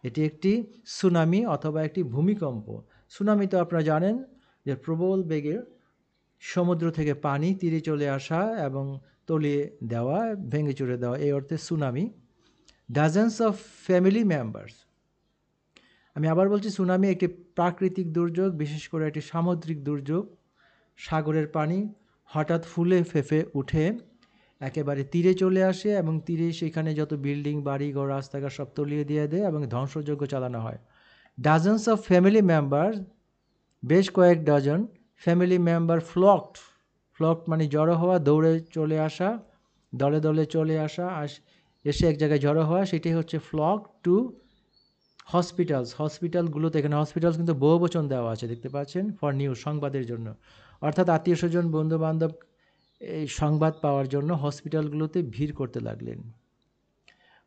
এটি একটি সুনামি অথবা একটি ভূমিকম্প। সুনামি তো আপনারা জানেন যে প্রবল বেগে সমুদ্র থেকে পানি তীরে চলে আসা এবং তলিয়ে দেওয়া, ভেঙে চুরে দেওয়া, এই অর্থে সুনামি। ডাজেন্স অফ ফ্যামিলি মেম্বার্স, আমি আবার বলছি, সুনামি একটি প্রাকৃতিক দুর্যোগ, বিশেষ করে একটি সামুদ্রিক দুর্যোগ। সাগরের পানি হঠাৎ ফুলে ফেঁপে উঠে একেবারে তীরে চলে আসে এবং তীরে সেখানে যত বিল্ডিং, বাড়ি ঘর, রাস্তাঘাট সব তলিয়ে দিয়ে দেয় এবং ধ্বংসযজ্ঞ চালানো হয়। ডাজেন্স অফ ফ্যামিলি মেম্বার, বেশ কয়েক ডজন ফ্যামিলি মেম্বার ফ্লকড মানে জড়ো হওয়া, দৌড়ে চলে আসা, দলে দলে চলে আসা, এসে এক জায়গায় জড়ো হওয়া, সেটাই হচ্ছে ফ্লক টু হসপিটালস। হসপিটালগুলোতে, এখানে হসপিটালস কিন্তু বহুবচন দেওয়া আছে, দেখতে পাচ্ছেন, ফর নিউজ, সংবাদের জন্য, অর্থাৎ আত্মীয় স্বজন, বন্ধুবান্ধব এই সংবাদ পাওয়ার জন্য হসপিটালগুলোতে ভিড় করতে লাগলেন।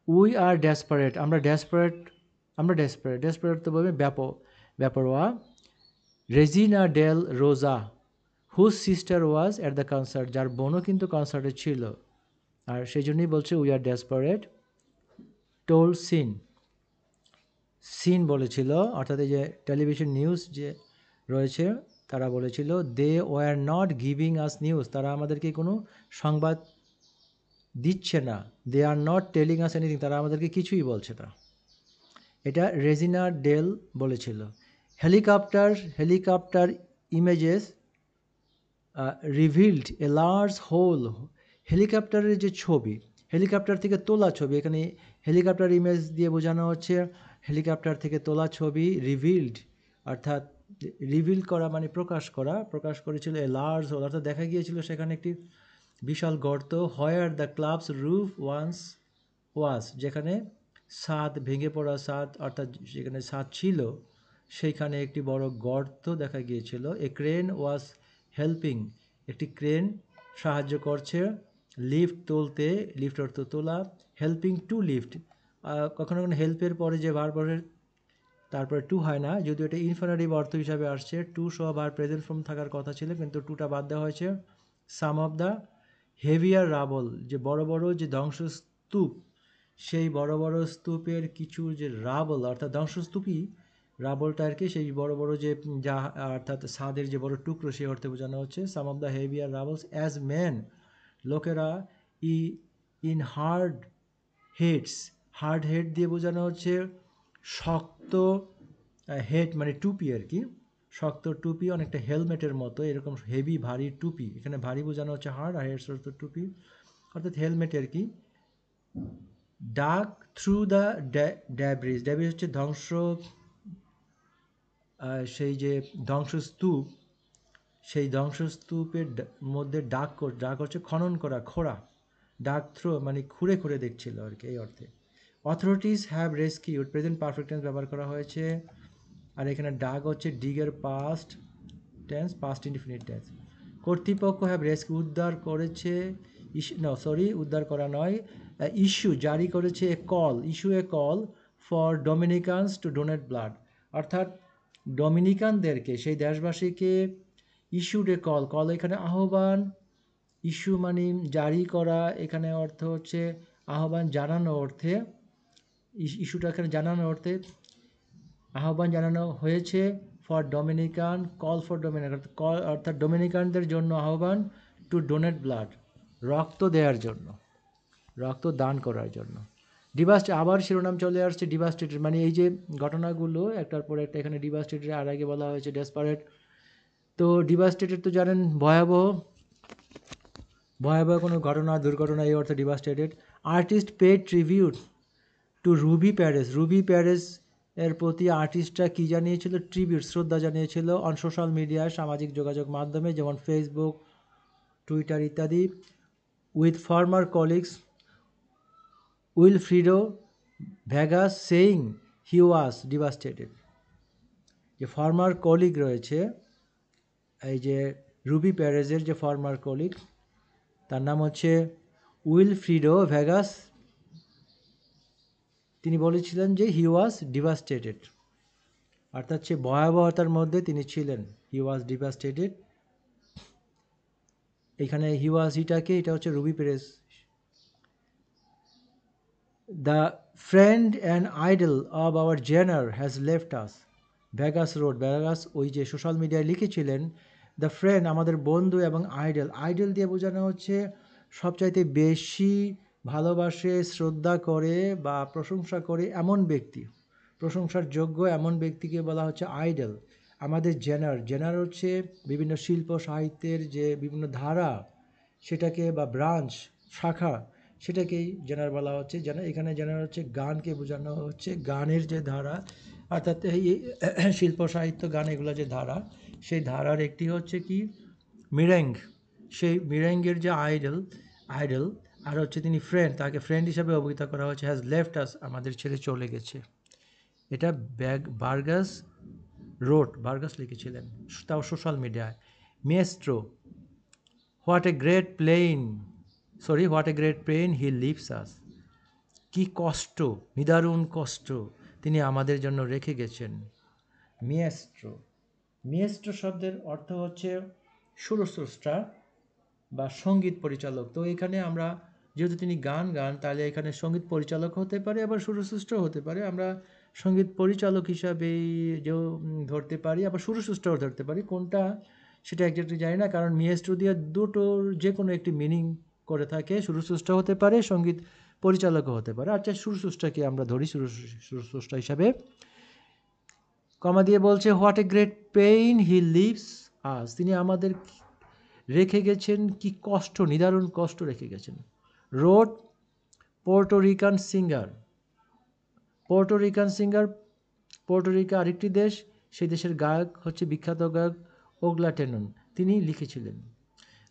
উই আর ডেসপারেট, আমরা ডেসপারেট, ডেসপারেট তো বলবে ব্যাপারোয়া। Regina Del Rosa, whose sister was at the concert, যার বোনও কিন্তু কনসার্টে ছিল, আর সেই জন্যই বলছে উই আর ডেসপারেট। টোল সিন বলেছিল, অর্থাৎ এই যে টেলিভিশন নিউজ যে রয়েছে, তারা বলেছিল they were not giving us news, তারা আমাদেরকে কোনো সংবাদ দিচ্ছে না। They are not telling us anything, তারা আমাদেরকে কিছুই বলছে না। এটা রেজিনা ডেল বলেছিল। Helicopter images revealed a large hole, হেলিকপ্টারের যে ছবি, হেলিকপ্টার থেকে তোলা ছবি, এখানে হেলিকপ্টার ইমেজ দিয়ে বোঝানো হচ্ছে হেলিকপ্টার থেকে তোলা ছবি। রিভিলড অর্থাৎ রিভিল করা মানে প্রকাশ করেছিল এ লার্জ হোল, অর্থাৎ দেখা গিয়েছিল সেখানে একটি বিশাল গর্ত। Where the club's roof once was, যেখানে ছাদ ভেঙে পড়া ছাদ, অর্থাৎ যেখানে ছাদ ছিল সেইখানে একটি বড় গর্ত দেখা গিয়েছিল। এ ক্রেন ওয়াজ হেল্পিং, একটি ক্রেন সাহায্য করছে লিফট তুলতে, লিফট অর্থ তোলা। হেল্পিং টু লিফট, কখনো কখনো হেল্পের পরে যে ভার্ব বসে তারপরে টু হয় না, যদিও এটা ইনফিনিটিভ অর্থ হিসাবে আসছে। টু সহ ভার্ব প্রেজেন্ট ফর্ম থাকার কথা ছিল, কিন্তু টুটা বাদ দেওয়া হয়েছে। সাম অফ দ্য হেভিয়ার রাবল, যে বড় বড় যে ধ্বংসস্তূপ, সেই বড় বড় স্তূপের কিছু যে রাবল অর্থাৎ ধ্বংসস্তূপই, রাবলটা আর কি সেই বড় বড় যে যা অর্থাৎ ছাদের যে বড় টুকরো সেই অর্থে বোঝানো হচ্ছে। Some of the heavier rubbles as men, লোকেরা in hard hats, hard hat দিয়ে বোঝানো হচ্ছে শক্ত হেড মানে টুপি আর কি, শক্ত টুপি, অনেকটা হেলমেটের মতো এরকম হেভি ভারী টুপি। এখানে ভারী বোঝানো হচ্ছে হার্ড, আর হেডস অর্থ টুপি অর্থাৎ হেলমেট আর কি। ডাক থ্রু দ্য ড্যাব্রিজ, ড্যাব্রিজ হচ্ছে ধ্বংস, সেই যে ধ্বংসস্তূপ, সেই ধ্বংসস্তূপের মধ্যে ডাক হচ্ছে খনন করা, খোঁড়া। ডাক থ্রো মানে খুঁড়ে খুঁড়ে দেখছিল আর কি, এই অর্থে। Authorities have rescued, present perfect tense ব্যবহার করা হয়েছে। আর এখানে ডাক হচ্ছে ডিগের past tense, past indefinite tense. কর্তৃপক্ষ হ্যাভ রেস্কিউ, উদ্ধার করেছে, উদ্ধার করা নয়, ইস্যু জারি করেছে a call, issue a call for Dominicans to donate blood, অর্থাৎ ডোমিনিকানদেরকে সেই দেশবাসীকে ইস্যুড এ কল, কল এখানে আহ্বান, ইস্যু মানে জারি করা, এখানে অর্থ হচ্ছে আহ্বান জানানো অর্থে, ইস্যুটা এখানে জানানো অর্থে আহ্বান জানানো হয়েছে। For Dominican, call for Dominican, অর্থাৎ ডোমিনিকানদের জন্য আহ্বান, টু ডোনেট ব্লাড রক্ত দেওয়ার জন্য, রক্ত দান করার জন্য। আবার শিরোনাম চলে আসছে ডিভাস্টেটেড, মানে এই যে ঘটনাগুলো একটার পর একটা, এখানে ডিভাস্টেটেড আর আগে বলা হয়েছে ডেসপারেট। তো ডিভাস্টেটেড তো জানেন ভয়াবহ, ভয়াবহ কোনো ঘটনা, দুর্ঘটনা, এই অর্থে devastated. Artist pay tribute to Rubby Perez, Rubby Perez এর প্রতি আর্টিস্টরা কী জানিয়েছিল? ট্রিবিউট, শ্রদ্ধা জানিয়েছিল। অন সোশ্যাল মিডিয়া, সামাজিক যোগাযোগ মাধ্যমে যেমন ফেসবুক, টুইটার ইত্যাদি। With former colleagues Wilfrido Vargas saying he was devastated, যে ফর্মার কলিগ রয়েছে, এই যে রুবি প্যারেজের যে ফর্মার কলিগ, তার নাম হচ্ছে উইলফ্রিডো ভেগাস, তিনি বলেছিলেন যে হি ওয়াজ ডিভাস্টেটেড, অর্থাৎ সে ভয়াবহতার মধ্যে তিনি ছিলেন। হি ওয়াজ ডিভাস্টেটেড, এখানে হি ওয়াজ হিটাকে, এটা হচ্ছে Ruby Perez. The friend and idol of our genre has left us, Vegas road, Vegas ওই যে সোশ্যাল মিডিয়ায় লিখেছিলেন, দ্য ফ্রেন্ড আমাদের বন্ধু, এবং আইডল, আইডল দিয়ে বোঝানো হচ্ছে সবচাইতে বেশি ভালোবাসে, শ্রদ্ধা করে বা প্রশংসা করে এমন ব্যক্তি, প্রশংসার যোগ্য এমন ব্যক্তিকে বলা হচ্ছে আইডল। আমাদের জেনার হচ্ছে বিভিন্ন শিল্প সাহিত্যের যে বিভিন্ন ধারা, সেটাকে বা ব্রাঞ্চ, শাখা, সেটাকেই জেনার বলা হচ্ছে। এখানে জেনার হচ্ছে গানকে বোঝানো হচ্ছে, গানের যে ধারা, অর্থাৎ এই শিল্প সাহিত্য গান এগুলো যে ধারা, সেই ধারার একটি হচ্ছে কি মিরেং, সেই মিরেঙ্গের যে আইডল আর হচ্ছে তিনি ফ্রেন্ড, তাকে ফ্রেন্ড হিসাবে অভিহিত করা হচ্ছে। হ্যাজ লেফট আস, আমাদের ছেড়ে চলে গেছে। এটা বার্গাস লিখেছিলেন, তাও সোশ্যাল মিডিয়ায়। Maestro, what a great pain he leaves us, কি কষ্ট, নিদারুণ কষ্ট তিনি আমাদের জন্য রেখে গেছেন। মিয়েস্ট্রো শব্দের অর্থ হচ্ছে সুরস্রষ্টা বা সঙ্গীত পরিচালক। তো এখানে আমরা যেহেতু তিনি গান তাহলে এখানে সঙ্গীত পরিচালক হতে পারে, আবার সুরস্রষ্টা হতে পারে। আমরা সঙ্গীত পরিচালক হিসাবেই যেও ধরতে পারি, আবার সুরস্রষ্টাও ধরতে পারি, কোনটা সেটা একজাক্টলি জানি না, কারণ মিয়েস্ট্রো দিয়ে দুটোর যে কোনো একটি মিনিং করে থাকে। সুরস্রষ্টা হতে পারে, সঙ্গীত পরিচালকও হতে পারে। আচ্ছা, সুরস্রষ্টাকে আমরা ধরি সুরস্রষ্টা হিসাবে। কমা দিয়ে বলছে what a great pain he leaves us, তিনি আমাদের রেখে গেছেন কি কষ্ট, নিদারুণ কষ্ট রেখে গেছেন। Road পোর্টোরিকান singer. পোর্টোরিকা আরেকটি দেশ, সেই দেশের গায়ক হচ্ছে বিখ্যাত গায়ক ওগলা টেনন, তিনি লিখেছিলেন।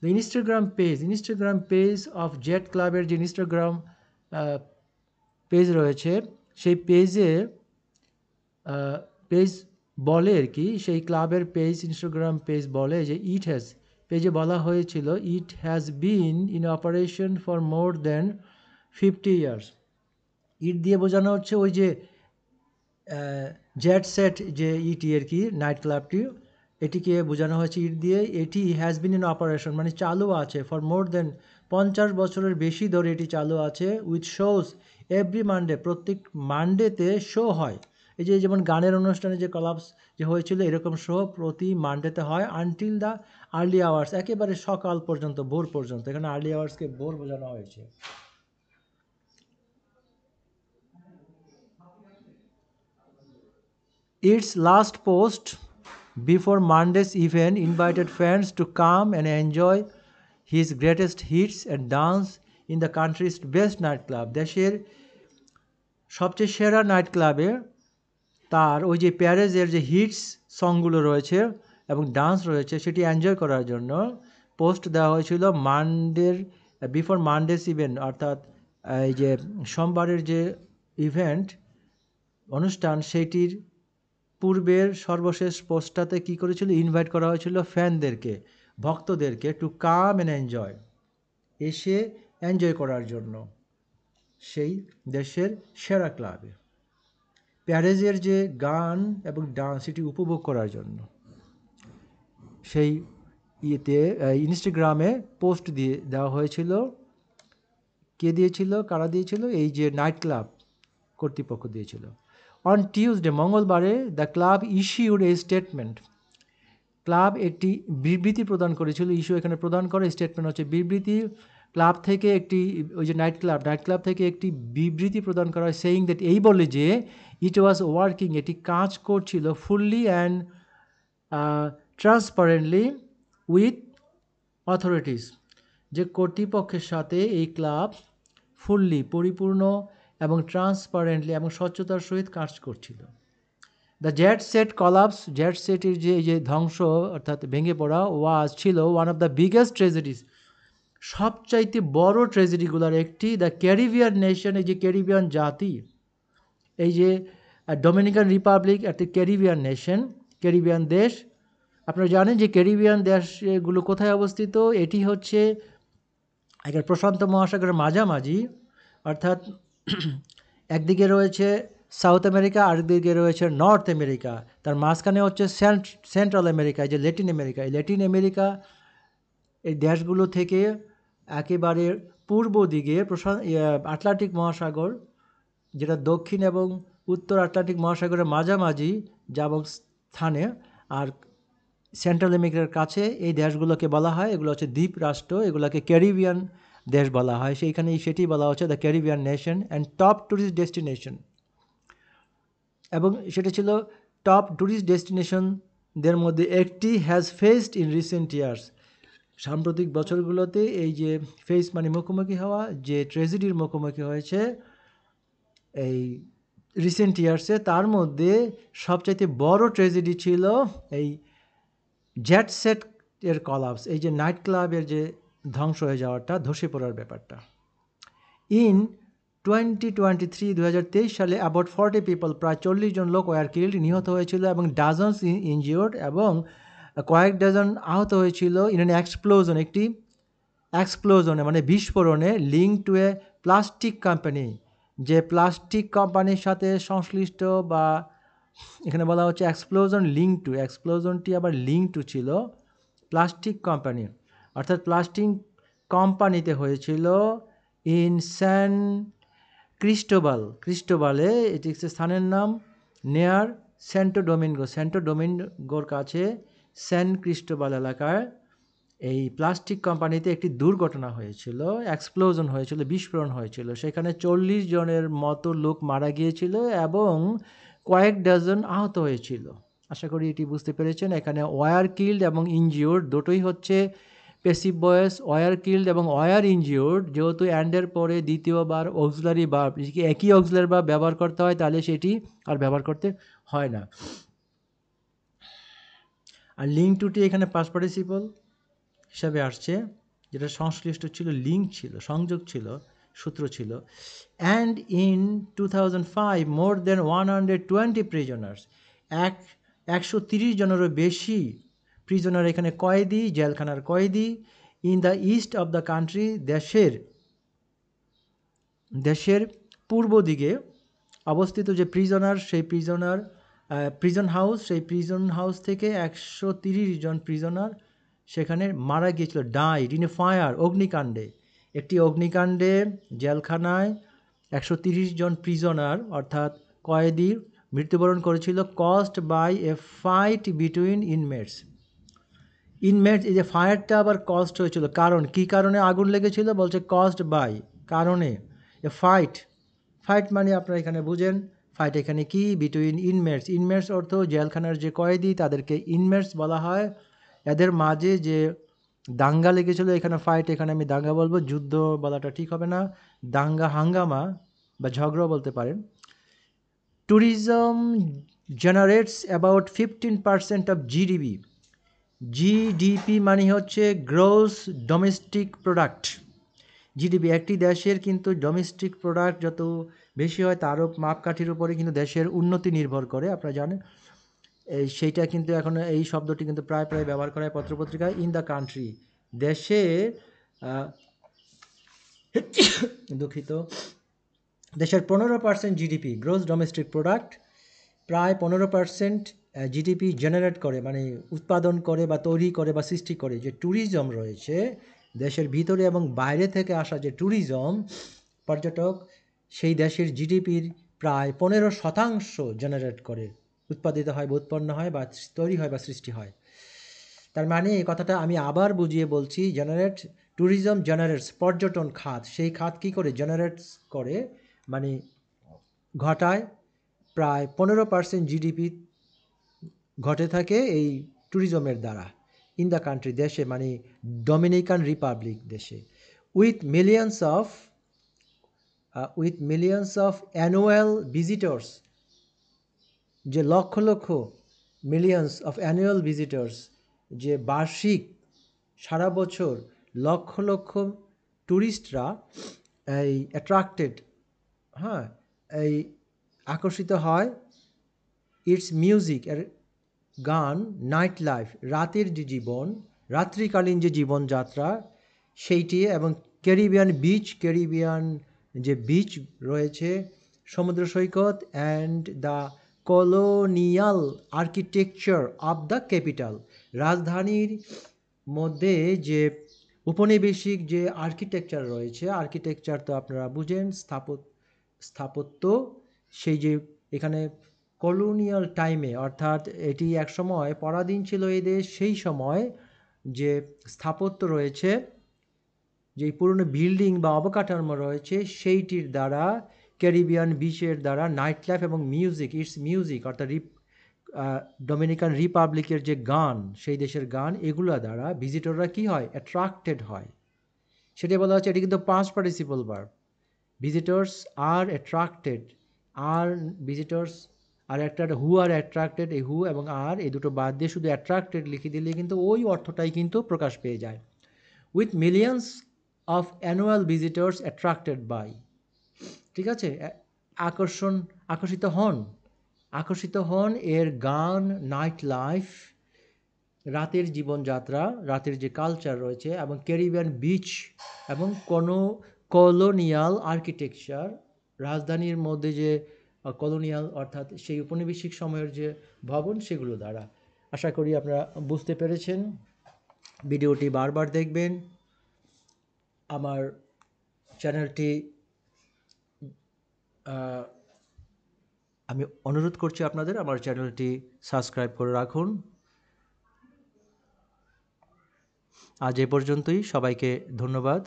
ইনস্টাগ্রাম পেজ অফ জেট ক্লাবের যে ইনস্টাগ্রাম পেজ রয়েছে, সেই পেজ বলে আর কি, সেই ক্লাবের ইনস্টাগ্রাম পেজ বলে যে পেজে বলা হয়েছিল, it has been in operation for more than 50 years. It দিয়ে বোঝানো হচ্ছে ওই যে জেট সেট যে ইটি আর কি, নাইট ক্লাবটি, এটিকে বোঝানো হয়েছে ইট দিয়ে। এটি হ্যাজ বিন ইন অপারেশন মানে চালু আছে, ফর মোর দেন 50 বছরের বেশি ধরে এটি চালু আছে। উইথ শোজ এভরি মানডে, প্রত্যেক মানডেতে শো হয়। এই যে যেমন গানের অনুষ্ঠানে যে কলাপস যে হয়েছিল, এরকম শো প্রতি মানডেতে হয়। আনটিল দ্য আর্লি আওয়ার্স, একেবারে সকাল পর্যন্ত, ভোর পর্যন্ত। এখানে আর্লি আওয়ার্সকে ভোর বোঝানো হয়েছে। Its last post before Monday's event invited fans to come and enjoy his greatest hits and dance in the country's best nightclub. দেশের সবচেয়ে সেরা নাইট ক্লাবে তার ওই যে প্যারেজের যে হিটস সংগুলো রয়েছে এবং ডান্স রয়েছে, সেটি এনজয় করার জন্য পোস্ট দেওয়া হয়েছিল বিফোর মানডেস ইভেন্ট, অর্থাৎ এই যে সোমবারের যে ইভেন্ট অনুষ্ঠান, সেটির পূর্বের সর্বশেষ পোস্টটাতে কী করেছিল, ইনভাইট করা হয়েছিল ফ্যানদেরকে, ভক্তদেরকে, টু কাম অ্যান্ড এনজয়, এসে এনজয় করার জন্য সেই দেশের সেরা ক্লাবে প্যারেজের যে গান এবং ডান্স, এটি উপভোগ করার জন্য। সেই ইনস্টাগ্রামে পোস্ট দিয়ে দেওয়া হয়েছিল। কে দিয়েছিল, কারা দিয়েছিল? এই যে নাইট ক্লাব কর্তৃপক্ষ দিয়েছিল। অন টিউসডে, মঙ্গলবারে, the club issued a statement, club একটি বিবৃতি প্রদান করেছিল। ইস্যু এখানে প্রদান করে, স্টেটমেন্ট হচ্ছে বিবৃতি। ক্লাব থেকে ওই যে নাইট ক্লাব থেকে একটি বিবৃতি প্রদান করা হয়, সেইং দ্যাট, এই বলে যে ইট ওয়াজ ওয়ার্কিং, এটি কাজ করছিল, fully and transparently with authorities, যে কর্তৃপক্ষের সাথে এই ক্লাব ফুললি, পরিপূর্ণ এবং ট্রান্সপারেন্টলি এবং স্বচ্ছতার সহিত কাজ করছিল। দ্য জেট সেটের যে ধ্বংস অর্থাৎ ভেঙে পড়া ছিল ওয়ান অফ দ্য বিগেস্ট ট্রেজেডিস, সবচাইতে বড় ট্রেজেডিগুলোর একটি। দ্য ক্যারিবিয়ান নেশন, এই যে ক্যারিবিয়ান জাতি, এই যে ডোমিনিকান রিপাবলিক একটা ক্যারিবিয়ান নেশন, ক্যারিবিয়ান দেশ। আপনারা জানেন যে ক্যারিবিয়ান দেশগুলো কোথায় অবস্থিত? এটি হচ্ছে একটা প্রশান্ত মহাসাগরের মাঝামাঝি, অর্থাৎ একদিকে রয়েছে সাউথ আমেরিকা, আরেকদিকে রয়েছে নর্থ আমেরিকা, তার মাঝখানে হচ্ছে সেন্ট্রাল আমেরিকা, যে ল্যাটিন আমেরিকা। এই ল্যাটিন আমেরিকা এই দেশগুলো থেকে একেবারে পূর্ব দিকে আটলান্টিক মহাসাগর, যেটা দক্ষিণ এবং উত্তর আটলান্টিক মহাসাগরের মাঝামাঝি যাবক স্থানে, আর সেন্ট্রাল আমেরিকার কাছে এই দেশগুলোকে বলা হয়, এগুলো হচ্ছে দ্বীপ রাষ্ট্র, এগুলোকে ক্যারিবিয়ান দেশ বলা হয়। সেটি বলা হচ্ছে the Caribbean nation and top tourist destination, এবং সেটা ছিল টপ ট্যুরিস্ট ডেস্টিনেশনদের মধ্যে একটি। Has faced in recent years, সাম্প্রতিক বছরগুলোতে এই যে ফেস মানে মুখোমুখি হওয়া, যে ট্র্যাজেডির মুখোমুখি হয়েছে এই রিসেন্ট ইয়ার্সে, তার মধ্যে সবচাইতে বড় ট্র্যাজেডি ছিল এই জেট সেট এর কলাপস, এই যে নাইট ক্লাবের যে ধ্বংস হয়ে যাওয়াটা, ধসে পড়ার ব্যাপারটা। ইন 2023 সালে অ্যাবাউট 40 পিপল, প্রায় 40 জন লোক ওয়ার কিল্ড, নিহত হয়েছিল, এবং ডাজনস ইনজিওর্ড, এবং কয়েক ডজন আহত হয়েছিল। ইন অ্যান এক্সপ্লোজন, একটি এক্সপ্লোজনে মানে বিস্ফোরণে, link to A plastic company, যে প্লাস্টিক কোম্পানির সাথে সংশ্লিষ্ট, বা এখানে বলা হচ্ছে এক্সপ্লোজনটি আবার লিঙ্ক টু ছিল প্লাস্টিক কোম্পানি, অর্থাৎ প্লাস্টিক কোম্পানিতে হয়েছিল। ইন স্যান ক্রিস্টোবালে, এটি হচ্ছে স্থানের নাম, নেয়ার সেন্টো ডোমিঙ্গোর কাছে স্যান ক্রিস্টোবাল এলাকায় এই প্লাস্টিক কোম্পানিতে একটি দুর্ঘটনা হয়েছিল, এক্সপ্লোজন হয়েছিল, বিস্ফোরণ হয়েছিল। সেখানে 40 জনের মতো লোক মারা গিয়েছিল এবং কয়েক ডজন আহত হয়েছিল। আশা করি এটি বুঝতে পেরেছেন। এখানে ওয়ার কিল্ড এবং ইনজিওর্ড দুটোই হচ্ছে পেসিভ ভয়েস ওয়ার কিল্ড এবং ওয়ার ইনজিওর্ড, যেহেতু অ্যান্ডের পরে দ্বিতীয়বার অক্সিলারি ভার্ব একই অক্সিলারি ভার্ব ব্যবহার করতে হয়, তাহলে সেটি আর ব্যবহার করতে হয় না। আর লিঙ্ক টুটি এখানে পাস্ট পার্টিসিপল হিসাবে আসছে, যেটা সংশ্লিষ্ট ছিল, লিঙ্ক ছিল, সংযোগ ছিল, সূত্র ছিল। And in 2005 more than 120 prisoners, 130 জনেরও বেশি প্রিজনার, এখানে কয়েদি, জেলখানার কয়েদি, in the east of the country, দেশের পূর্ব দিকে অবস্থিত যে প্রিজনার, সেই প্রিজন হাউস, সেই প্রিজন হাউস থেকে 130 জন প্রিজনার সেখানে মারা গিয়েছিল, ডাইড ইন এ ফায়ার, অগ্নিকাণ্ডে। একটি অগ্নিকাণ্ডে জেলখানায় 130 জন প্রিজনার অর্থাৎ কয়েদি মৃত্যুবরণ করেছিল, caused by a fight between inmates. এই যে ফায়ারটা আবার কজড হয়েছিল, কারণ কী কারণে আগুন লেগেছিল বলছে, কজড বাই, কারণে। এ ফাইট মানে আপনারা এখানে বুঝেন, ফাইট এখানে কি, বিটুইন ইনমেটস অর্থ জেলখানার যে কয়েদি তাদেরকে ইনমেটস বলা হয়। এদের মাঝে যে দাঙ্গা লেগেছিল, এখানে ফাইট, এখানে আমি দাঙ্গা বলবো, যুদ্ধ বলাটা ঠিক হবে না, দাঙ্গা, হাঙ্গামা বা ঝগড়া বলতে পারেন। Tourism generates about 15% of GDP. GDP মানে হচ্ছে গ্রোস ডোমেস্টিক প্রোডাক্ট। জিডিপি একটি দেশের কিন্তু ডোমেস্টিক প্রোডাক্ট যত বেশি হয় তারও মাপকাঠির উপরে কিন্তু দেশের উন্নতি নির্ভর করে, আপনারা জানেন। সেইটা কিন্তু এখন এই শব্দটি কিন্তু প্রায় ব্যবহার করা হয় পত্রপত্রিকায়। ইন দ্য কান্ট্রি, দেশে, দুঃখিত, দেশের 15% জিডিপি, গ্রোস ডোমেস্টিক প্রোডাক্ট, প্রায় 15% জিডিপি জেনারেট করে, মানে উৎপাদন করে বা তৈরি করে বা সৃষ্টি করে যে ট্যুরিজম রয়েছে, দেশের ভিতরে এবং বাইরে থেকে আসা যে ট্যুরিজম, পর্যটক, সেই দেশের জিডিপির প্রায় 15% জেনারেট করে, উৎপাদিত হয় বা উৎপন্ন হয় বা তৈরি হয় বা সৃষ্টি হয়। তার মানে এই কথাটা আমি আবার বুঝিয়ে বলছি, ট্যুরিজম জেনারেটস, পর্যটন খাত, সেই খাত কী করে জেনারেটস করে, মানে ঘটায়, প্রায় 15% জিডিপি ঘটে থাকে এই ট্যুরিজমের দ্বারা। ইন দ্য কান্ট্রি, দেশে, মানে ডোমিনিকান রিপাবলিক দেশে। With millions of annual visitors, যে lakh lakh, millions of annual visitors, যে বার্ষিক, সারা বছর লক্ষ লক্ষ ট্যুরিস্টরা এই অ্যাট্রাক্টেড, এই আকর্ষিত হয়, ইটস মিউজিক, এর গান, নাইট লাইফ, রাতের যে জীবন, রাত্রিকালীন যে জীবনযাত্রা সেইটি, এবং ক্যারিবিয়ান যে বিচ রয়েছে, সমুদ্র সৈকত, and the colonial architecture of the capital, রাজধানীর মধ্যে যে উপনিবেশিক যে আর্কিটেকচার রয়েছে, আর্কিটেকচার তো আপনারা বুঝেন, স্থাপত্য, সেই যে এখানে কলোনিয়াল টাইমে, অর্থাৎ এটি এক সময় পরাধীন ছিল এই দেশ, সেই সময় যে স্থাপত্য রয়েছে, যেই পুরনো বিল্ডিং বা অবকাঠামো রয়েছে, সেইটির দ্বারা, ক্যারিবিয়ান বিচের দ্বারা, নাইট লাইফ এবং ইটস মিউজিক অর্থাৎ ডোমিনিকান রিপাবলিকের যে গান, সেই দেশের গান, এগুলো দ্বারা ভিজিটররা কি হয়, অ্যাট্রাক্টেড হয়। সেটাই বলা হচ্ছে, এটি কিন্তু past participle verb. Visitors are attracted, visitors are একটা হু আর অ্যাট্রাক্টেড, এই হু এবং আর এই দুটো বাদ দিয়ে শুধু অ্যাট্রাক্টেড লিখে দিলে কিন্তু ওই অর্থটাই কিন্তু প্রকাশ পেয়ে যায়। With millions of annual visitors attracted by, ঠিক আছে, আকর্ষিত হন এর গান, নাইট লাইফ, রাতের জীবনযাত্রা, রাতের যে কালচার রয়েছে, এবং ক্যারিবিয়ান বিচ এবং কলোনিয়াল আর্কিটেকচার, রাজধানীর মধ্যে যে কলোনিয়াল অর্থাৎ সেই উপনিবেশিক সময়ের যে ভবন, সেগুলো দ্বারা। আশা করি আপনারা বুঝতে পেরেছেন। ভিডিওটি বারবার দেখবেন। আমার চ্যানেলটি, আমি অনুরোধ করছি আপনাদের আমার চ্যানেলটি সাবস্ক্রাইব করে রাখুন। আজ এ পর্যন্তই, সবাইকে ধন্যবাদ।